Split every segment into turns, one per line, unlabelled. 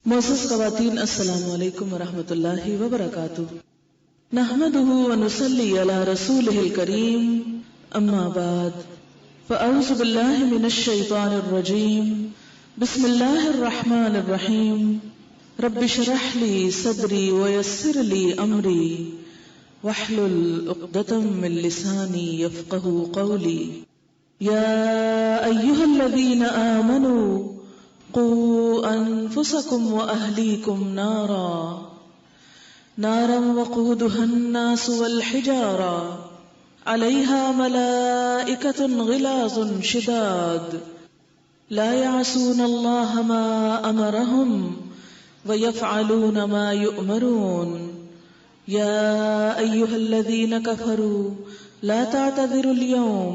معزز خواتین، السلام علیکم ورحمۃ اللہ وبرکاتہ۔ نحمده ونصلی علی رسولہ الکریم، اما بعد فاعوذ باللہ من الشیطان الرجیم، بسم اللہ الرحمن الرحیم۔ رب اشرح لی صدری ویسر لی امری واحلل عقدۃ من لسانی یفقهوا قولی۔ یا ایھا الذین آمنوا قوا انفسکم واہلیکم نارا وقودها الناس والحجارہ علیہا ملائکۃ غلاظ شداد لا یعصون اللہ ما امرہم ویفعلون ما یؤمرون۔ یا ایھا الذین کفروا لا تعتذروا اليوم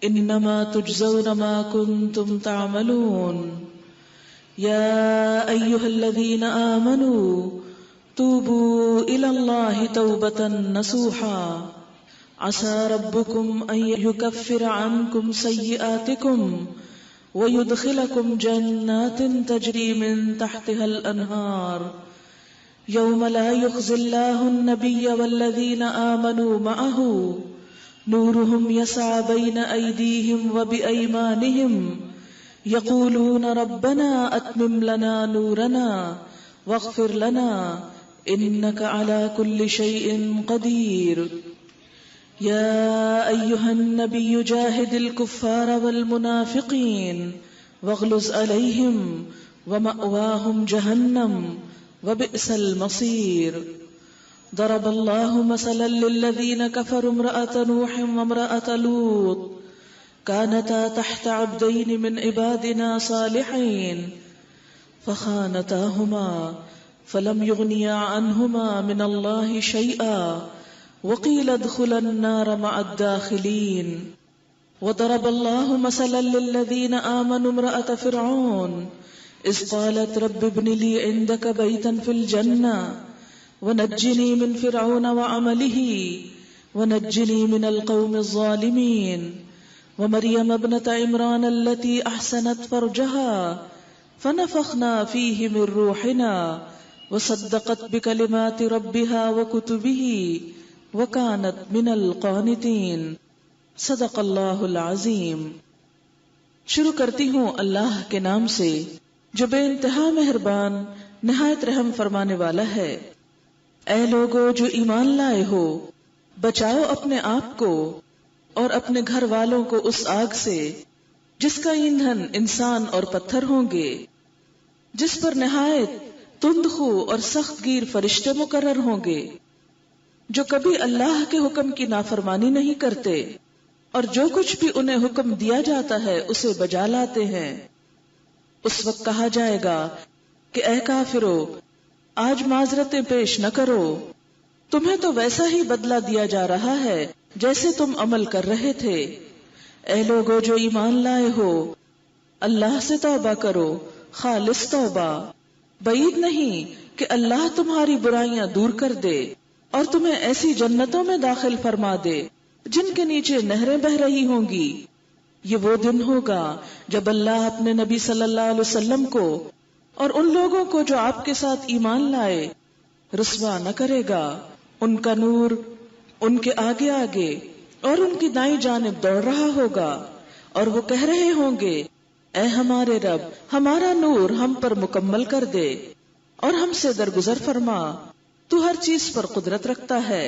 انما تجزون ما کنتم تعملون۔ یا ایھا الذین آمنوا توبوا الی اللہ توبۃ نصوحا عسى ربکم ان یکفر عنکم سیئاتکم ویدخلکم جنات تجری من تحتها الانہار یوم لا یخزی اللہ النبی والذین آمنوا معہ نورهم یسعى بین ایدیہم وبایمانہم یقولون ربنا اتمم لنا نورنا واغفر لنا انک علی کل شیء قدیر۔ یا ایھا النبی جاہد الکفار والمنافقین واغلظ علیہم ومأواہم جہنم وبئس المصیر۔ ضرب اللہ مثلا للذین کفروا امرأة نوح وامرأة لوط كانتا تحت عبدين من عبادنا صالحين فخانتاهما فلم يغنيا عنهما من الله شيئا وقيل ادخلا النار مع الداخلين۔ وضرب الله مثلا للذين آمنوا امرأة فرعون إذ قالت رب ابن لي عندك بيتا في الجنة ونجني من فرعون وعمله ونجني من القوم الظالمين۔ ومريم ابنة عمران التي أحسنت فرجها فنفخنا فيه من روحنا وصدقت بكلمات ربها وكتبه وكانت من القانتين۔ صدق اللہ العظیم۔ شروع کرتی ہوں اللہ کے نام سے جو بے انتہا مہربان نہایت رحم فرمانے والا ہے۔ اے لوگو جو ایمان لائے ہو، بچاؤ اپنے آپ کو اور اپنے گھر والوں کو اس آگ سے جس کا ایندھن انسان اور پتھر ہوں گے، جس پر نہایت تندخو اور سخت گیر فرشتے مقرر ہوں گے، جو کبھی اللہ کے حکم کی نافرمانی نہیں کرتے اور جو کچھ بھی انہیں حکم دیا جاتا ہے اسے بجا لاتے ہیں۔ اس وقت کہا جائے گا کہ اے کافرو، آج معذرتیں پیش نہ کرو، تمہیں تو ویسا ہی بدلہ دیا جا رہا ہے جیسے تم عمل کر رہے تھے۔ اے لوگو جو ایمان لائے ہو، اللہ سے توبہ کرو، خالص توبہ۔ بعید نہیں کہ اللہ تمہاری برائیاں دور کر دے اور تمہیں ایسی جنتوں میں داخل فرما دے جن کے نیچے نہریں بہ رہی ہوں گی۔ یہ وہ دن ہوگا جب اللہ اپنے نبی صلی اللہ علیہ وسلم کو اور ان لوگوں کو جو آپ کے ساتھ ایمان لائے رسوا نہ کرے گا۔ ان کا نور ان کے آگے آگے اور ان کی دائیں جانب دوڑ رہا ہوگا، اور وہ کہہ رہے ہوں گے اے ہمارے رب، ہمارا نور ہم پر مکمل کر دے اور ہم سے درگزر فرما، تو ہر چیز پر قدرت رکھتا ہے۔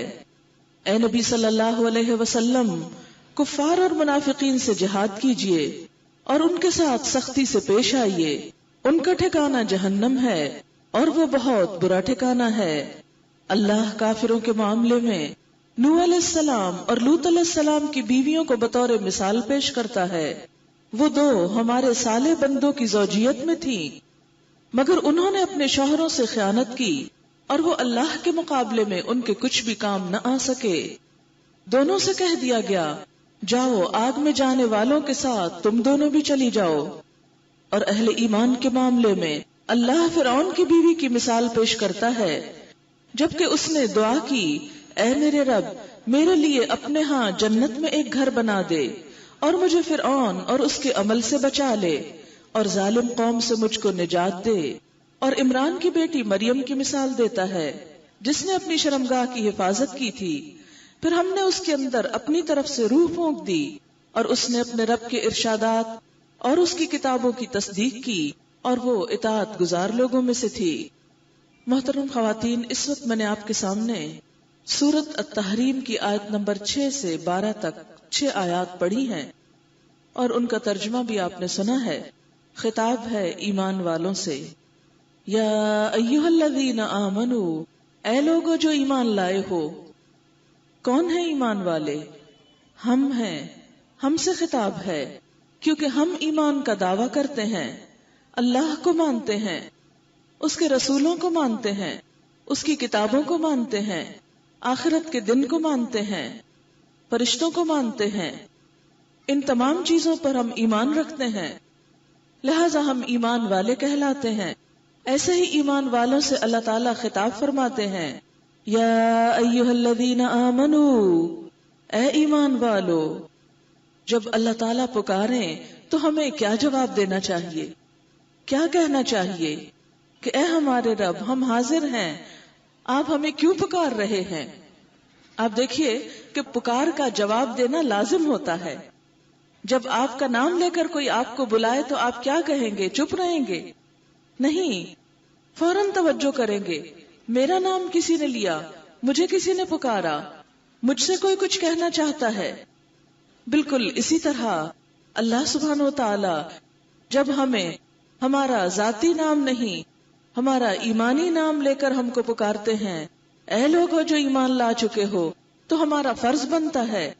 اے نبی صلی اللہ علیہ وسلم، کفار اور منافقین سے جہاد کیجئے اور ان کے ساتھ سختی سے پیش آئیے، ان کا ٹھکانہ جہنم ہے اور وہ بہت برا ٹھکانہ ہے۔ اللہ کافروں کے معاملے میں نوح علیہ السلام اور لوط علیہ السلام کی بیویوں کو بطور مثال پیش کرتا ہے۔ وہ دو ہمارے صالح بندوں کی زوجیت میں تھیں، مگر انہوں نے اپنے شوہروں سے خیانت کی اور وہ اللہ کے مقابلے میں ان کے کچھ بھی کام نہ آ سکے۔ دونوں سے کہہ دیا گیا جاؤ آگ میں جانے والوں کے ساتھ تم دونوں بھی چلی جاؤ۔ اور اہل ایمان کے معاملے میں اللہ فرعون کی بیوی کی مثال پیش کرتا ہے، جبکہ اس نے دعا کی اے میرے رب، میرے لیے اپنے ہاں جنت میں ایک گھر بنا دے اور مجھے فرعون اور اس کے عمل سے بچا لے اور ظالم قوم سے مجھ کو نجات دے۔ اور عمران کی بیٹی مریم کی مثال دیتا ہے جس نے اپنی شرمگاہ کی حفاظت کی تھی، پھر ہم نے اس کے اندر اپنی طرف سے روح پھونک دی اور اس نے اپنے رب کے ارشادات اور اس کی کتابوں کی تصدیق کی اور وہ اطاعت گزار لوگوں میں سے تھی۔ محترم خواتین، اس وقت میں نے آپ کے سامنے سورۃ التحریم کی آیت نمبر 6 سے 12 تک 6 آیات پڑھی ہیں اور ان کا ترجمہ بھی آپ نے سنا ہے۔ خطاب ہے ایمان والوں سے، یا ایھا الذین آمنوا، اے لوگو جو ایمان لائے ہو۔ کون ہیں ایمان والے؟ ہم ہیں، ہم سے خطاب ہے، کیونکہ ہم ایمان کا دعویٰ کرتے ہیں، اللہ کو مانتے ہیں، اس کے رسولوں کو مانتے ہیں، اس کی کتابوں کو مانتے ہیں، آخرت کے دن کو مانتے ہیں، فرشتوں کو مانتے ہیں، ان تمام چیزوں پر ہم ایمان رکھتے ہیں، لہذا ہم ایمان والے کہلاتے ہیں۔ ایسے ہی ایمان والوں سے اللہ تعالیٰ خطاب فرماتے ہیں، یا ایھا الذین آمنوا، اے ایمان والو۔ جب اللہ تعالیٰ پکاریں تو ہمیں کیا جواب دینا چاہیے؟ کیا کہنا چاہیے؟ کہ اے ہمارے رب، ہم حاضر ہیں، آپ ہمیں کیوں پکار رہے ہیں؟ آپ دیکھیے کہ پکار کا جواب دینا لازم ہوتا ہے۔ جب آپ کا نام لے کر کوئی آپ کو بلائے تو آپ کیا کہیں گے؟ چپ رہیں گے؟ نہیں، فوراً توجہ کریں گے۔ میرا نام کسی نے لیا، مجھے کسی نے پکارا، مجھ سے کوئی کچھ کہنا چاہتا ہے۔ بالکل اسی طرح اللہ سبحانہ و تعالی جب ہمیں ہمارا ذاتی نام نہیں، ہمارا ایمانی نام لے کر ہم کو پکارتے ہیں، اے لوگو جو ایمان لا چکے ہو، تو ہمارا فرض بنتا ہے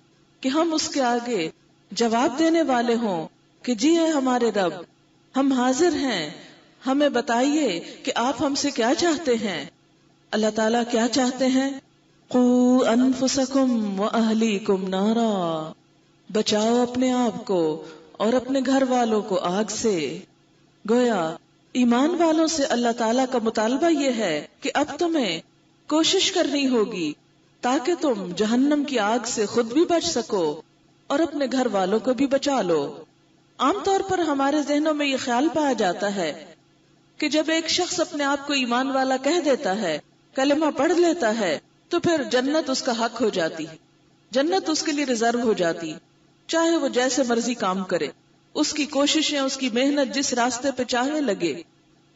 کہ ہم اس کے آگے جواب دینے والے ہوں کہ جی اے ہمارے رب، ہم حاضر ہیں، ہمیں بتائیے کہ آپ ہم سے کیا چاہتے ہیں۔ اللہ تعالیٰ کیا چاہتے ہیں؟ قوا انفسکم واہلیکم نارا، بچاؤ اپنے آپ کو اور اپنے گھر والوں کو آگ سے۔ گویا ایمان والوں سے اللہ تعالیٰ کا مطالبہ یہ ہے کہ اب تمہیں کوشش کرنی ہوگی تاکہ تم جہنم کی آگ سے خود بھی بچ سکو اور اپنے گھر والوں کو بھی بچا لو۔ عام طور پر ہمارے ذہنوں میں یہ خیال پایا جاتا ہے کہ جب ایک شخص اپنے آپ کو ایمان والا کہہ دیتا ہے، کلمہ پڑھ لیتا ہے، تو پھر جنت اس کا حق ہو جاتی، جنت اس کے لیے ریزرو ہو جاتی، چاہے وہ جیسے مرضی کام کرے، اس کی کوششیں، اس کی محنت جس راستے پہ چاہے لگے،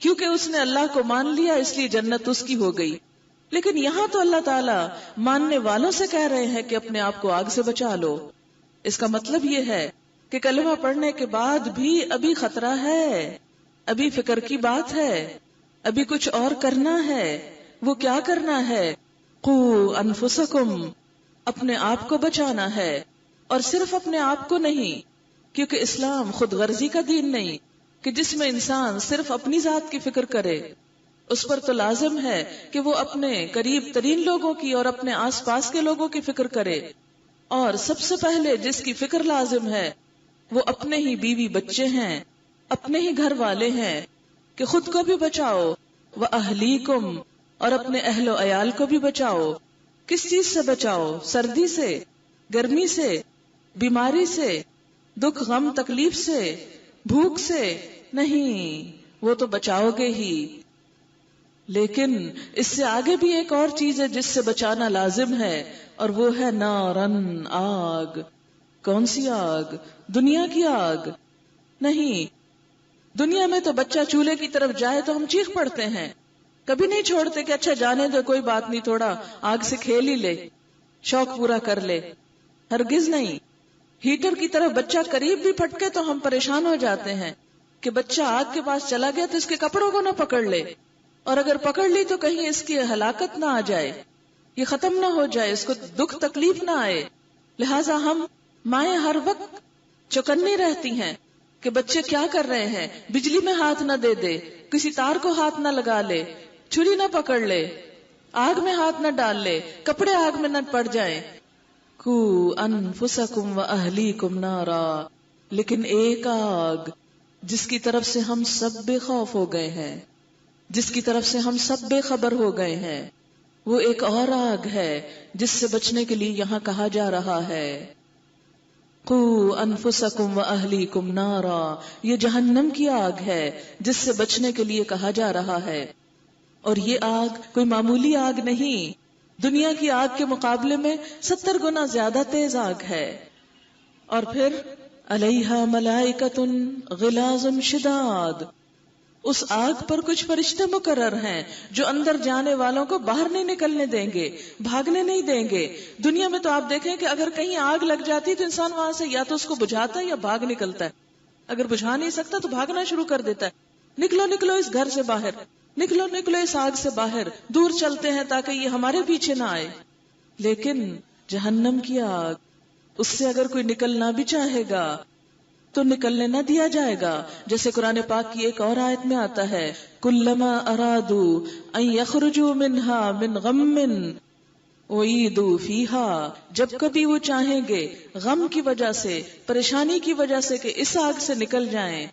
کیونکہ اس نے اللہ کو مان لیا اس لیے جنت اس کی ہو گئی۔ لیکن یہاں تو اللہ تعالیٰ ماننے والوں سے کہہ رہے ہیں کہ اپنے آپ کو آگ سے بچا لو۔ اس کا مطلب یہ ہے کہ کلمہ پڑھنے کے بعد بھی ابھی خطرہ ہے، ابھی فکر کی بات ہے، ابھی کچھ اور کرنا ہے۔ وہ کیا کرنا ہے؟ قوا انفسکم، اپنے آپ کو بچانا ہے، اور صرف اپنے آپ کو نہیں، کیونکہ اسلام خود غرضی کا دین نہیں کہ جس میں انسان صرف اپنی ذات کی فکر کرے۔ اس پر تو لازم ہے کہ وہ اپنے قریب ترین لوگوں کی اور اپنے آس پاس کے لوگوں کی فکر کرے، اور سب سے پہلے جس کی فکر لازم ہے وہ اپنے ہی بیوی بچے ہیں، اپنے ہی گھر والے ہیں، کہ خود کو بھی بچاؤ، وَأَهْلِيكُمْ، اور اپنے اہل و عیال کو بھی بچاؤ۔ کس چیز سے بچاؤ؟ سردی سے، گرمی سے، بیماری سے، دکھ غم تکلیف سے، بھوک سے نہیں، وہ تو بچاؤ گے ہی، لیکن اس سے آگے بھی ایک اور چیز ہے جس سے بچانا لازم ہے، اور وہ ہے نارن، آگ۔ کون سی آگ؟ دنیا کی آگ نہیں۔ دنیا میں تو بچہ چولہے کی طرف جائے تو ہم چیخ پڑتے ہیں، کبھی نہیں چھوڑتے کہ اچھا جانے دو، کوئی بات نہیں، تھوڑا آگ سے کھیل ہی لے، شوق پورا کر لے۔ ہرگز نہیں۔ ہیٹر کی طرف بچہ قریب بھی پھٹکے تو ہم پریشان ہو جاتے ہیں کہ بچہ آگ کے پاس چلا گیا تو اس کے کپڑوں کو نہ پکڑ لے، اور اگر پکڑ لی تو کہیں اس کی ہلاکت نہ آ جائے، یہ ختم نہ ہو جائے، اس کو دکھ تکلیف نہ آئے۔ لہٰذا ہم مائیں ہر وقت چوکنی رہتی ہیں کہ بچے کیا کر رہے ہیں، بجلی میں ہاتھ نہ دے دے، کسی تار کو ہاتھ نہ لگا لے، چھری نہ پکڑ لے، آگ میں ہاتھ نہ ڈال لے، کپڑے آگ میں نہ پڑ جائیں۔ قوا انفسکم واہلیکم نارا، لیکن ایک آگ جس کی طرف سے ہم سب بے خوف ہو گئے ہیں، جس کی طرف سے ہم سب بے خبر ہو گئے ہیں، وہ ایک اور آگ ہے جس سے بچنے کے لیے یہاں کہا جا رہا ہے قوا انفسکم واہلیکم نارا، یہ جہنم کی آگ ہے جس سے بچنے کے لیے کہا جا رہا ہے. اور یہ آگ کوئی معمولی آگ نہیں، دنیا کی آگ کے مقابلے میں 70 گنا زیادہ تیز آگ ہے. اور پھر علیہا ملائکۃ غلاظ شداد، اس آگ پر کچھ فرشتے مقرر ہیں جو اندر جانے والوں کو باہر نہیں نکلنے دیں گے، بھاگنے نہیں دیں گے. دنیا میں تو آپ دیکھیں کہ اگر کہیں آگ لگ جاتی تو انسان وہاں سے یا تو اس کو بجھاتا ہے یا بھاگ نکلتا ہے. اگر بجھا نہیں سکتا تو بھاگنا شروع کر دیتا ہے. نکلو نکلو اس گھر سے باہر، نکلو نکلو اس آگ سے باہر، دور چلتے ہیں تاکہ یہ ہمارے پیچھے نہ آئے. لیکن جہنم کی آگ، اس سے اگر کوئی نکلنا بھی چاہے گا تو نکلنے نہ دیا جائے گا. جیسے قرآن پاک کی ایک اور آیت میں آتا ہے کلما ارادوا ان یخرجوا منها من غم اعیدوا فیہا، جب کبھی وہ چاہیں گے غم کی وجہ سے، پریشانی کی وجہ سے کہ اس آگ سے نکل جائیں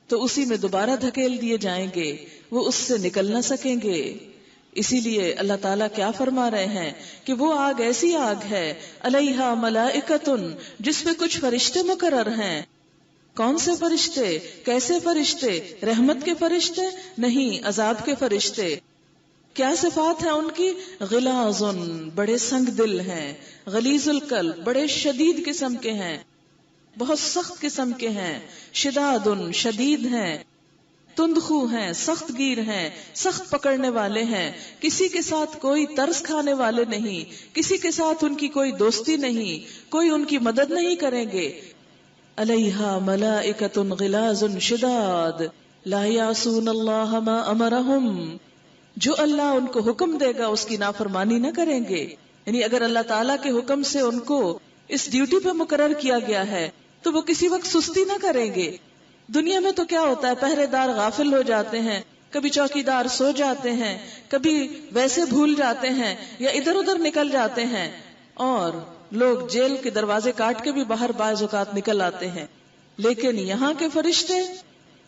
تو اسی میں دوبارہ دھکیل دیے جائیں گے، وہ اس سے نکل نہ سکیں گے. اسی لیے اللہ تعالیٰ کیا فرما رہے ہیں کہ وہ آگ ایسی آگ ہے علیہا ملائکۃ، جس پہ کچھ فرشتے مقرر ہیں. کون سے فرشتے؟ کیسے فرشتے؟ رحمت کے فرشتے؟ نہیں، عذاب کے فرشتے. کیا صفات ہیں ان کی؟ غلاظ، بڑے سنگ دل ہیں، غلیظ القلب، بڑے شدید قسم کے ہیں، بہت سخت قسم کے ہیں. شداد، شدید ہیں، تندخو ہیں، سخت گیر ہیں، سخت پکڑنے والے ہیں. کسی کے ساتھ کوئی ترس کھانے والے نہیں، کسی کے ساتھ ان کی کوئی دوستی نہیں، کوئی ان کی مدد نہیں کریں گے. علیہا ملائکۃ غلاظ شداد لا یعصون اللہ ما امرہم، جو اللہ ان کو حکم دے گا اس کی نافرمانی نہ کریں گے. یعنی اگر اللہ تعالیٰ کے حکم سے ان کو اس ڈیوٹی پہ مقرر کیا گیا ہے تو وہ کسی وقت سستی نہ کریں گے. دنیا میں تو کیا ہوتا ہے، پہرے دار غافل ہو جاتے ہیں، کبھی چوکی دار سو جاتے ہیں، کبھی ویسے بھول جاتے ہیں یا ادھر ادھر نکل جاتے ہیں، اور لوگ جیل کے دروازے کاٹ کے بھی باہر بعض اوقات نکل آتے ہیں. لیکن یہاں کے فرشتے،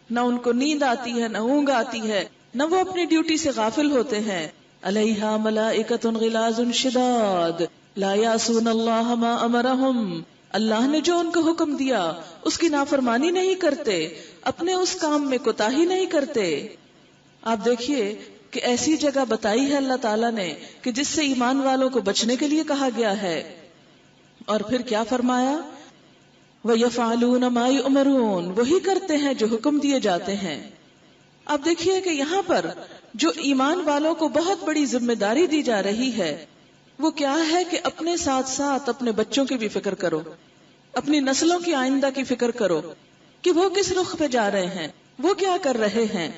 نہ ان کو نیند آتی ہے، نہ اونگ آتی ہے، نہ وہ اپنی ڈیوٹی سے غافل ہوتے ہیں. علیہا ملائکۃ غلاظ شداد لا یعصون اللہ ما امرہم، اللہ نے جو ان کو حکم دیا اس کی نافرمانی نہیں کرتے، اپنے اس کام میں کوتاہی نہیں کرتے. آپ دیکھیے کہ ایسی جگہ بتائی ہے اللہ تعالیٰ نے کہ جس سے ایمان والوں کو بچنے کے لیے کہا گیا ہے. اور پھر کیا فرمایا؟ وَيَفْعَلُونَ مَا يُؤْمَرُونَ، وہی کرتے ہیں جو حکم دیے جاتے ہیں. اب دیکھیے کہ یہاں پر جو ایمان والوں کو بہت بڑی ذمہ داری دی جا رہی ہے وہ کیا ہے کہ اپنے ساتھ ساتھ اپنے بچوں کی بھی فکر کرو، اپنی نسلوں کی آئندہ کی فکر کرو کہ وہ کس رخ پہ جا رہے ہیں، وہ کیا کر رہے ہیں.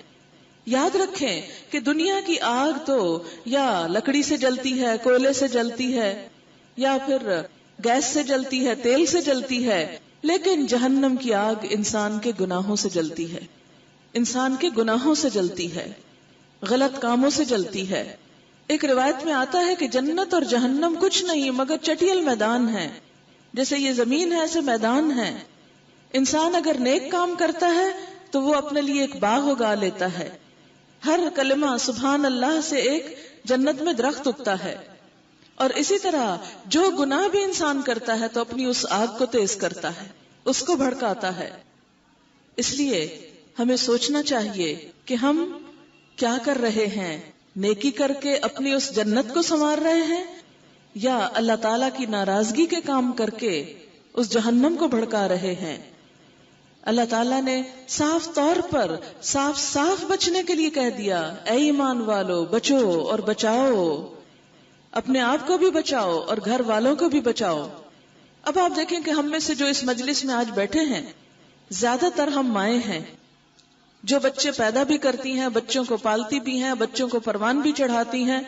یاد رکھیں کہ دنیا کی آگ تو یا لکڑی سے جلتی ہے، کوئلے سے جلتی ہے، یا پھر گیس سے جلتی ہے، تیل سے جلتی ہے، لیکن جہنم کی آگ انسان کے گناہوں سے جلتی ہے، انسان کے گناہوں سے جلتی ہے، غلط کاموں سے جلتی ہے. ایک روایت میں آتا ہے کہ جنت اور جہنم کچھ نہیں مگر چٹیل میدان ہے. جیسے یہ زمین ہے ایسے میدان ہے. انسان اگر نیک کام کرتا ہے تو وہ اپنے لیے ایک باغ اگا لیتا ہے، ہر کلمہ سبحان اللہ سے ایک جنت میں درخت اگتا ہے. اور اسی طرح جو گناہ بھی انسان کرتا ہے تو اپنی اس آگ کو تیز کرتا ہے، اس کو بھڑکاتا ہے. اس لیے ہمیں سوچنا چاہیے کہ ہم کیا کر رہے ہیں، نیکی کر کے اپنی اس جنت کو سنوار رہے ہیں یا اللہ تعالیٰ کی ناراضگی کے کام کر کے اس جہنم کو بھڑکا رہے ہیں. اللہ تعالیٰ نے صاف طور پر صاف بچنے کے لیے کہہ دیا، اے ایمان والو بچو اور بچاؤ، اپنے آپ کو بھی بچاؤ اور گھر والوں کو بھی بچاؤ. اب آپ دیکھیں کہ ہم میں سے جو اس مجلس میں آج بیٹھے ہیں زیادہ تر ہم مائیں ہیں جو بچے پیدا بھی کرتی ہیں، بچوں کو پالتی بھی ہیں، بچوں کو پروان بھی چڑھاتی ہیں.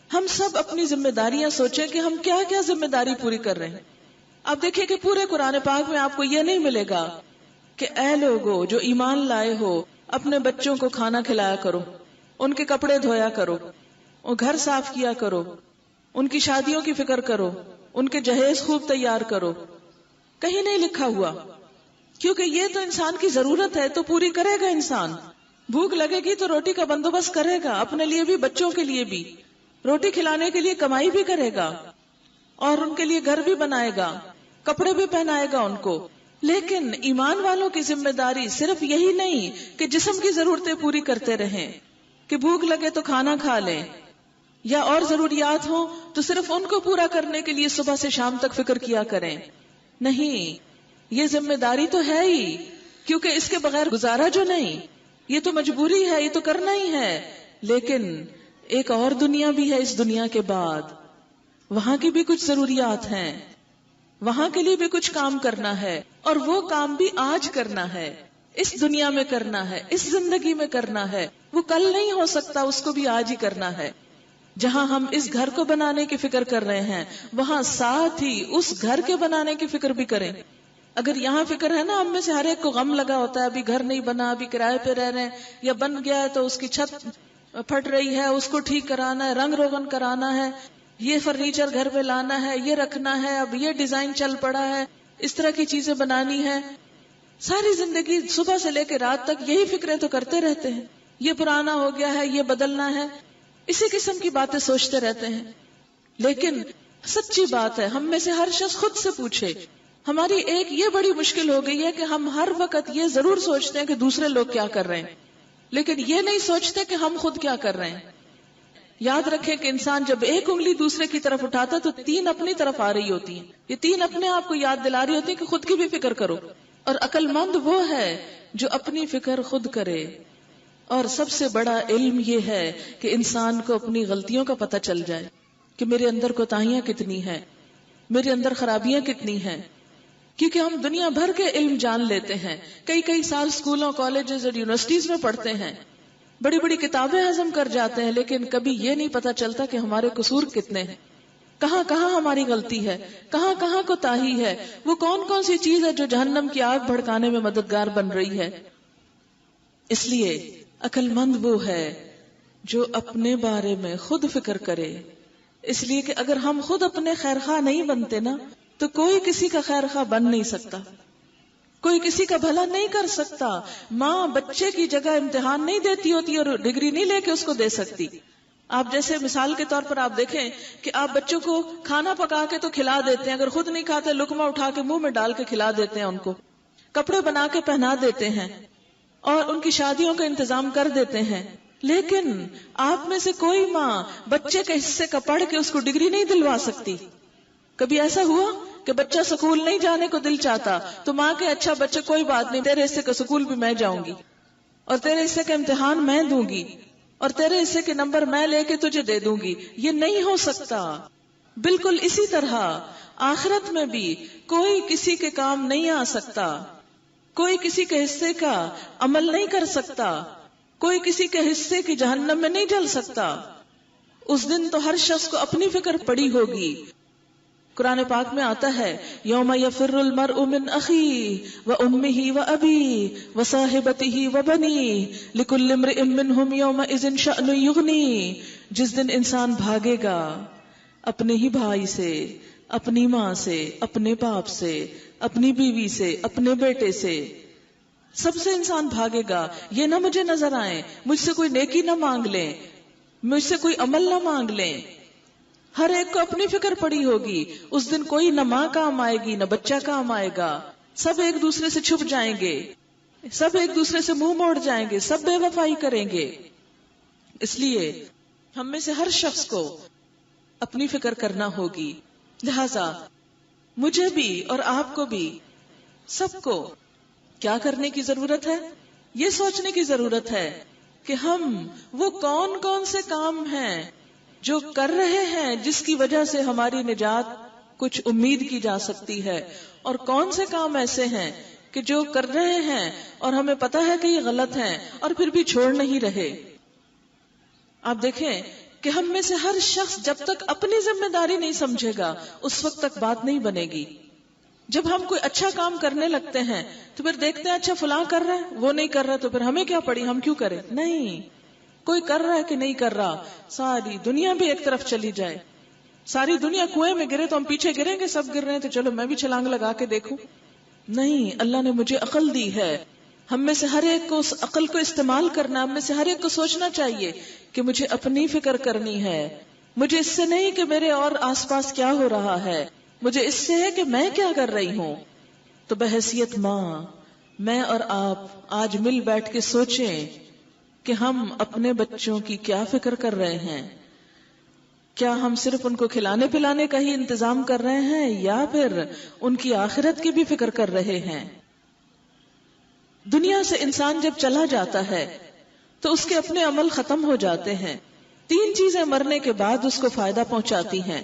ہم سب اپنی ذمہ داریاں سوچیں کہ ہم کیا کیا ذمہ داری پوری کر رہے ہیں. آپ دیکھیں کہ پورے قرآن پاک میں آپ کو یہ نہیں ملے گا کہ اے لوگو جو ایمان لائے ہو اپنے بچوں کو کھانا کھلایا کرو، ان کے کپڑے دھویا کرو، گھر صاف کیا کرو، ان کی شادیوں کی فکر کرو، ان کے جہیز خوب تیار کرو. کہیں نہیں لکھا ہوا، کیونکہ یہ تو انسان کی ضرورت ہے تو پوری کرے گا. انسان بھوک لگے گی تو روٹی کا بندوبست کرے گا، اپنے لیے بھی بچوں کے لیے بھی، روٹی کھلانے کے لیے کمائی بھی کرے گا اور ان کے لیے گھر بھی بنائے گا، کپڑے بھی پہنائے گا ان کو. لیکن ایمان والوں کی ذمہ داری صرف یہی نہیں کہ جسم کی ضرورتیں پوری کرتے رہیں، کہ بھوک لگے تو کھانا کھا لیں، یا اور ضروریات ہوں تو صرف ان کو پورا کرنے کے لیے صبح سے شام تک فکر کیا کریں. نہیں، یہ ذمہ داری تو ہے ہی، کیونکہ اس کے بغیر گزارا جو نہیں، یہ تو مجبوری ہے، یہ تو کرنا ہی ہے. لیکن ایک اور دنیا بھی ہے اس دنیا کے بعد، وہاں کی بھی کچھ ضروریات ہیں، وہاں کے لیے بھی کچھ کام کرنا ہے، اور وہ کام بھی آج کرنا ہے، اس دنیا میں کرنا ہے، اس زندگی میں کرنا ہے. وہ کل نہیں ہو سکتا، اس کو بھی آج ہی کرنا ہے. جہاں ہم اس گھر کو بنانے کی فکر کر رہے ہیں، وہاں ساتھ ہی اس گھر کے بنانے کی فکر بھی کریں. اگر یہاں فکر ہے نا، ہم میں سے ہر ایک کو غم لگا ہوتا ہے، ابھی گھر نہیں بنا، ابھی کرائے پہ رہ رہے ہیں، یا بن گیا ہے تو اس کی چھت پھٹ رہی ہے، اس کو ٹھیک کرانا ہے، رنگ روغن کرانا ہے، یہ فرنیچر گھر پہ لانا ہے، یہ رکھنا ہے، اب یہ ڈیزائن چل پڑا ہے، اس طرح کی چیزیں بنانی ہے. ساری زندگی صبح سے لے کے رات تک یہی فکریں تو کرتے رہتے ہیں، یہ پرانا ہو گیا ہے، یہ بدلنا ہے، اسی قسم کی باتیں سوچتے رہتے ہیں. لیکن سچی بات ہے، ہم میں سے ہر شخص خود سے پوچھے. ہماری ایک یہ بڑی مشکل ہو گئی ہے کہ ہم ہر وقت یہ ضرور سوچتے ہیں کہ دوسرے لوگ کیا کر رہے ہیں، لیکن یہ نہیں سوچتے کہ ہم خود کیا کر رہے ہیں. یاد رکھیں کہ انسان جب ایک انگلی دوسرے کی طرف اٹھاتا تو 3 اپنی طرف آ رہی ہوتی ہیں. یہ 3 اپنے آپ کو یاد دلا رہی ہوتی ہیں کہ خود کی بھی فکر کرو. اور عقل مند وہ ہے جو اپنی فکر خود کرے. اور سب سے بڑا علم یہ ہے کہ انسان کو اپنی غلطیوں کا پتہ چل جائے کہ میرے اندر کوتاہیاں کتنی ہیں، میرے اندر خرابیاں کتنی ہیں. کیونکہ ہم دنیا بھر کے علم جان لیتے ہیں، کئی سال اسکولوں، کالجز اور یونیورسٹیز میں پڑھتے ہیں، بڑی بڑی کتابیں ہضم کر جاتے ہیں، لیکن کبھی یہ نہیں پتا چلتا کہ ہمارے قصور کتنے ہیں، کہاں کہاں ہماری غلطی ہے، کہاں کہاں کوتاہی ہے، وہ کون سی چیز ہے جو جہنم کی آگ بھڑکانے میں مددگار بن رہی ہے. اس لیے عقل مند وہ ہے جو اپنے بارے میں خود فکر کرے. اس لیے کہ اگر ہم خود اپنے خیر خواہ نہیں بنتے نا، تو کوئی کسی کا خیر خواہ بن نہیں سکتا، کوئی کسی کا بھلا نہیں کر سکتا. ماں بچے کی جگہ امتحان نہیں دیتی ہوتی اور ڈگری نہیں لے کے اس کو دے سکتی. آپ جیسے مثال کے طور پر آپ دیکھیں کہ آپ بچوں کو کھانا پکا کے تو کھلا دیتے ہیں، اگر خود نہیں کھاتے لقمہ اٹھا کے منہ میں ڈال کے کھلا دیتے ہیں، ان کو کپڑے بنا کے پہنا دیتے ہیں اور ان کی شادیوں کا انتظام کر دیتے ہیں. لیکن آپ میں سے کوئی ماں بچے کے حصے کا پڑھ کے اس کو ڈگری نہیں دلوا سکتی. کبھی ایسا ہوا کہ بچہ سکول نہیں جانے کو دل چاہتا تو ماں کہ اچھا بچے کوئی بات نہیں، تیرے حصے کا سکول بھی میں جاؤں گی، اور تیرے حصے کا امتحان میں دوں گی، اور تیرے حصے کے نمبر میں لے کے تجھے دے دوں گی. یہ نہیں ہو سکتا. بالکل اسی طرح آخرت میں بھی کوئی کسی کے کام نہیں آ سکتا، کوئی کسی کے حصے کا عمل نہیں کر سکتا، کوئی کسی کے حصے کی جہنم میں نہیں جل سکتا. اس دن تو ہر شخص کو اپنی فکر پڑی ہوگی. قرآن پاک میں آتا ہے یوم یفر المرء من اخیہ وامہ وابیہ وصاحبتہ وبنیہ لکل امرئ منہم یومئذ شأن یغنیہ. جس دن انسان بھاگے گا اپنے ہی بھائی سے، اپنی ماں سے، اپنے باپ سے، اپنی بیوی سے، اپنے بیٹے سے، سب سے انسان بھاگے گا. یہ نہ مجھے نظر آئے، مجھ سے کوئی نیکی نہ مانگ لیں، مجھ سے کوئی عمل نہ مانگ لیں. ہر ایک کو اپنی فکر پڑی ہوگی. اس دن کوئی نہ ماں کام آئے گی نہ بچہ کام آئے گا. سب ایک دوسرے سے چھپ جائیں گے، سب ایک دوسرے سے منہ موڑ جائیں گے، سب بے وفائی کریں گے. اس لیے ہم میں سے ہر شخص کو اپنی فکر کرنا ہوگی. لہذا مجھے بھی اور آپ کو بھی، سب کو کیا کرنے کی ضرورت ہے؟ یہ سوچنے کی ضرورت ہے کہ ہم وہ کون سے کام ہیں جو کر رہے ہیں جس کی وجہ سے ہماری نجات کچھ امید کی جا سکتی ہے، اور کون سے کام ایسے ہیں کہ جو کر رہے ہیں اور ہمیں پتا ہے کہ یہ غلط ہیں اور پھر بھی چھوڑ نہیں رہے. آپ دیکھیں کہ ہم میں سے ہر شخص جب تک اپنی ذمہ داری نہیں سمجھے گا اس وقت تک بات نہیں بنے گی. جب ہم کوئی اچھا کام کرنے لگتے ہیں تو پھر دیکھتے ہیں اچھا فلاں کر رہا ہے، وہ نہیں کر رہا، تو پھر ہمیں کیا پڑی، ہم کیوں کریں؟ نہیں، کوئی کر رہا ہے کہ نہیں کر رہا، ساری دنیا بھی ایک طرف چلی جائے، ساری دنیا کنویں میں گرے تو ہم پیچھے گریں گے، سب گر رہے ہیں تو چلو میں بھی چھلانگ لگا کے دیکھوں. نہیں، اللہ نے مجھے عقل دی ہے. ہم میں سے ہر ایک کو اس عقل کو استعمال کرنا، ہم میں سے ہر ایک کو سوچنا چاہیے کہ مجھے اپنی فکر کرنی ہے. مجھے اس سے نہیں کہ میرے اور آس پاس کیا ہو رہا ہے، مجھے اس سے ہے کہ میں کیا کر رہی ہوں. تو بحیثیت ماں میں اور آپ آج مل بیٹھ کے سوچیں کہ ہم اپنے بچوں کی کیا فکر کر رہے ہیں. کیا ہم صرف ان کو کھلانے پلانے کا ہی انتظام کر رہے ہیں یا پھر ان کی آخرت کی بھی فکر کر رہے ہیں. دنیا سے انسان جب چلا جاتا ہے تو اس کے اپنے عمل ختم ہو جاتے ہیں. 3 چیزیں مرنے کے بعد اس کو فائدہ پہنچاتی ہیں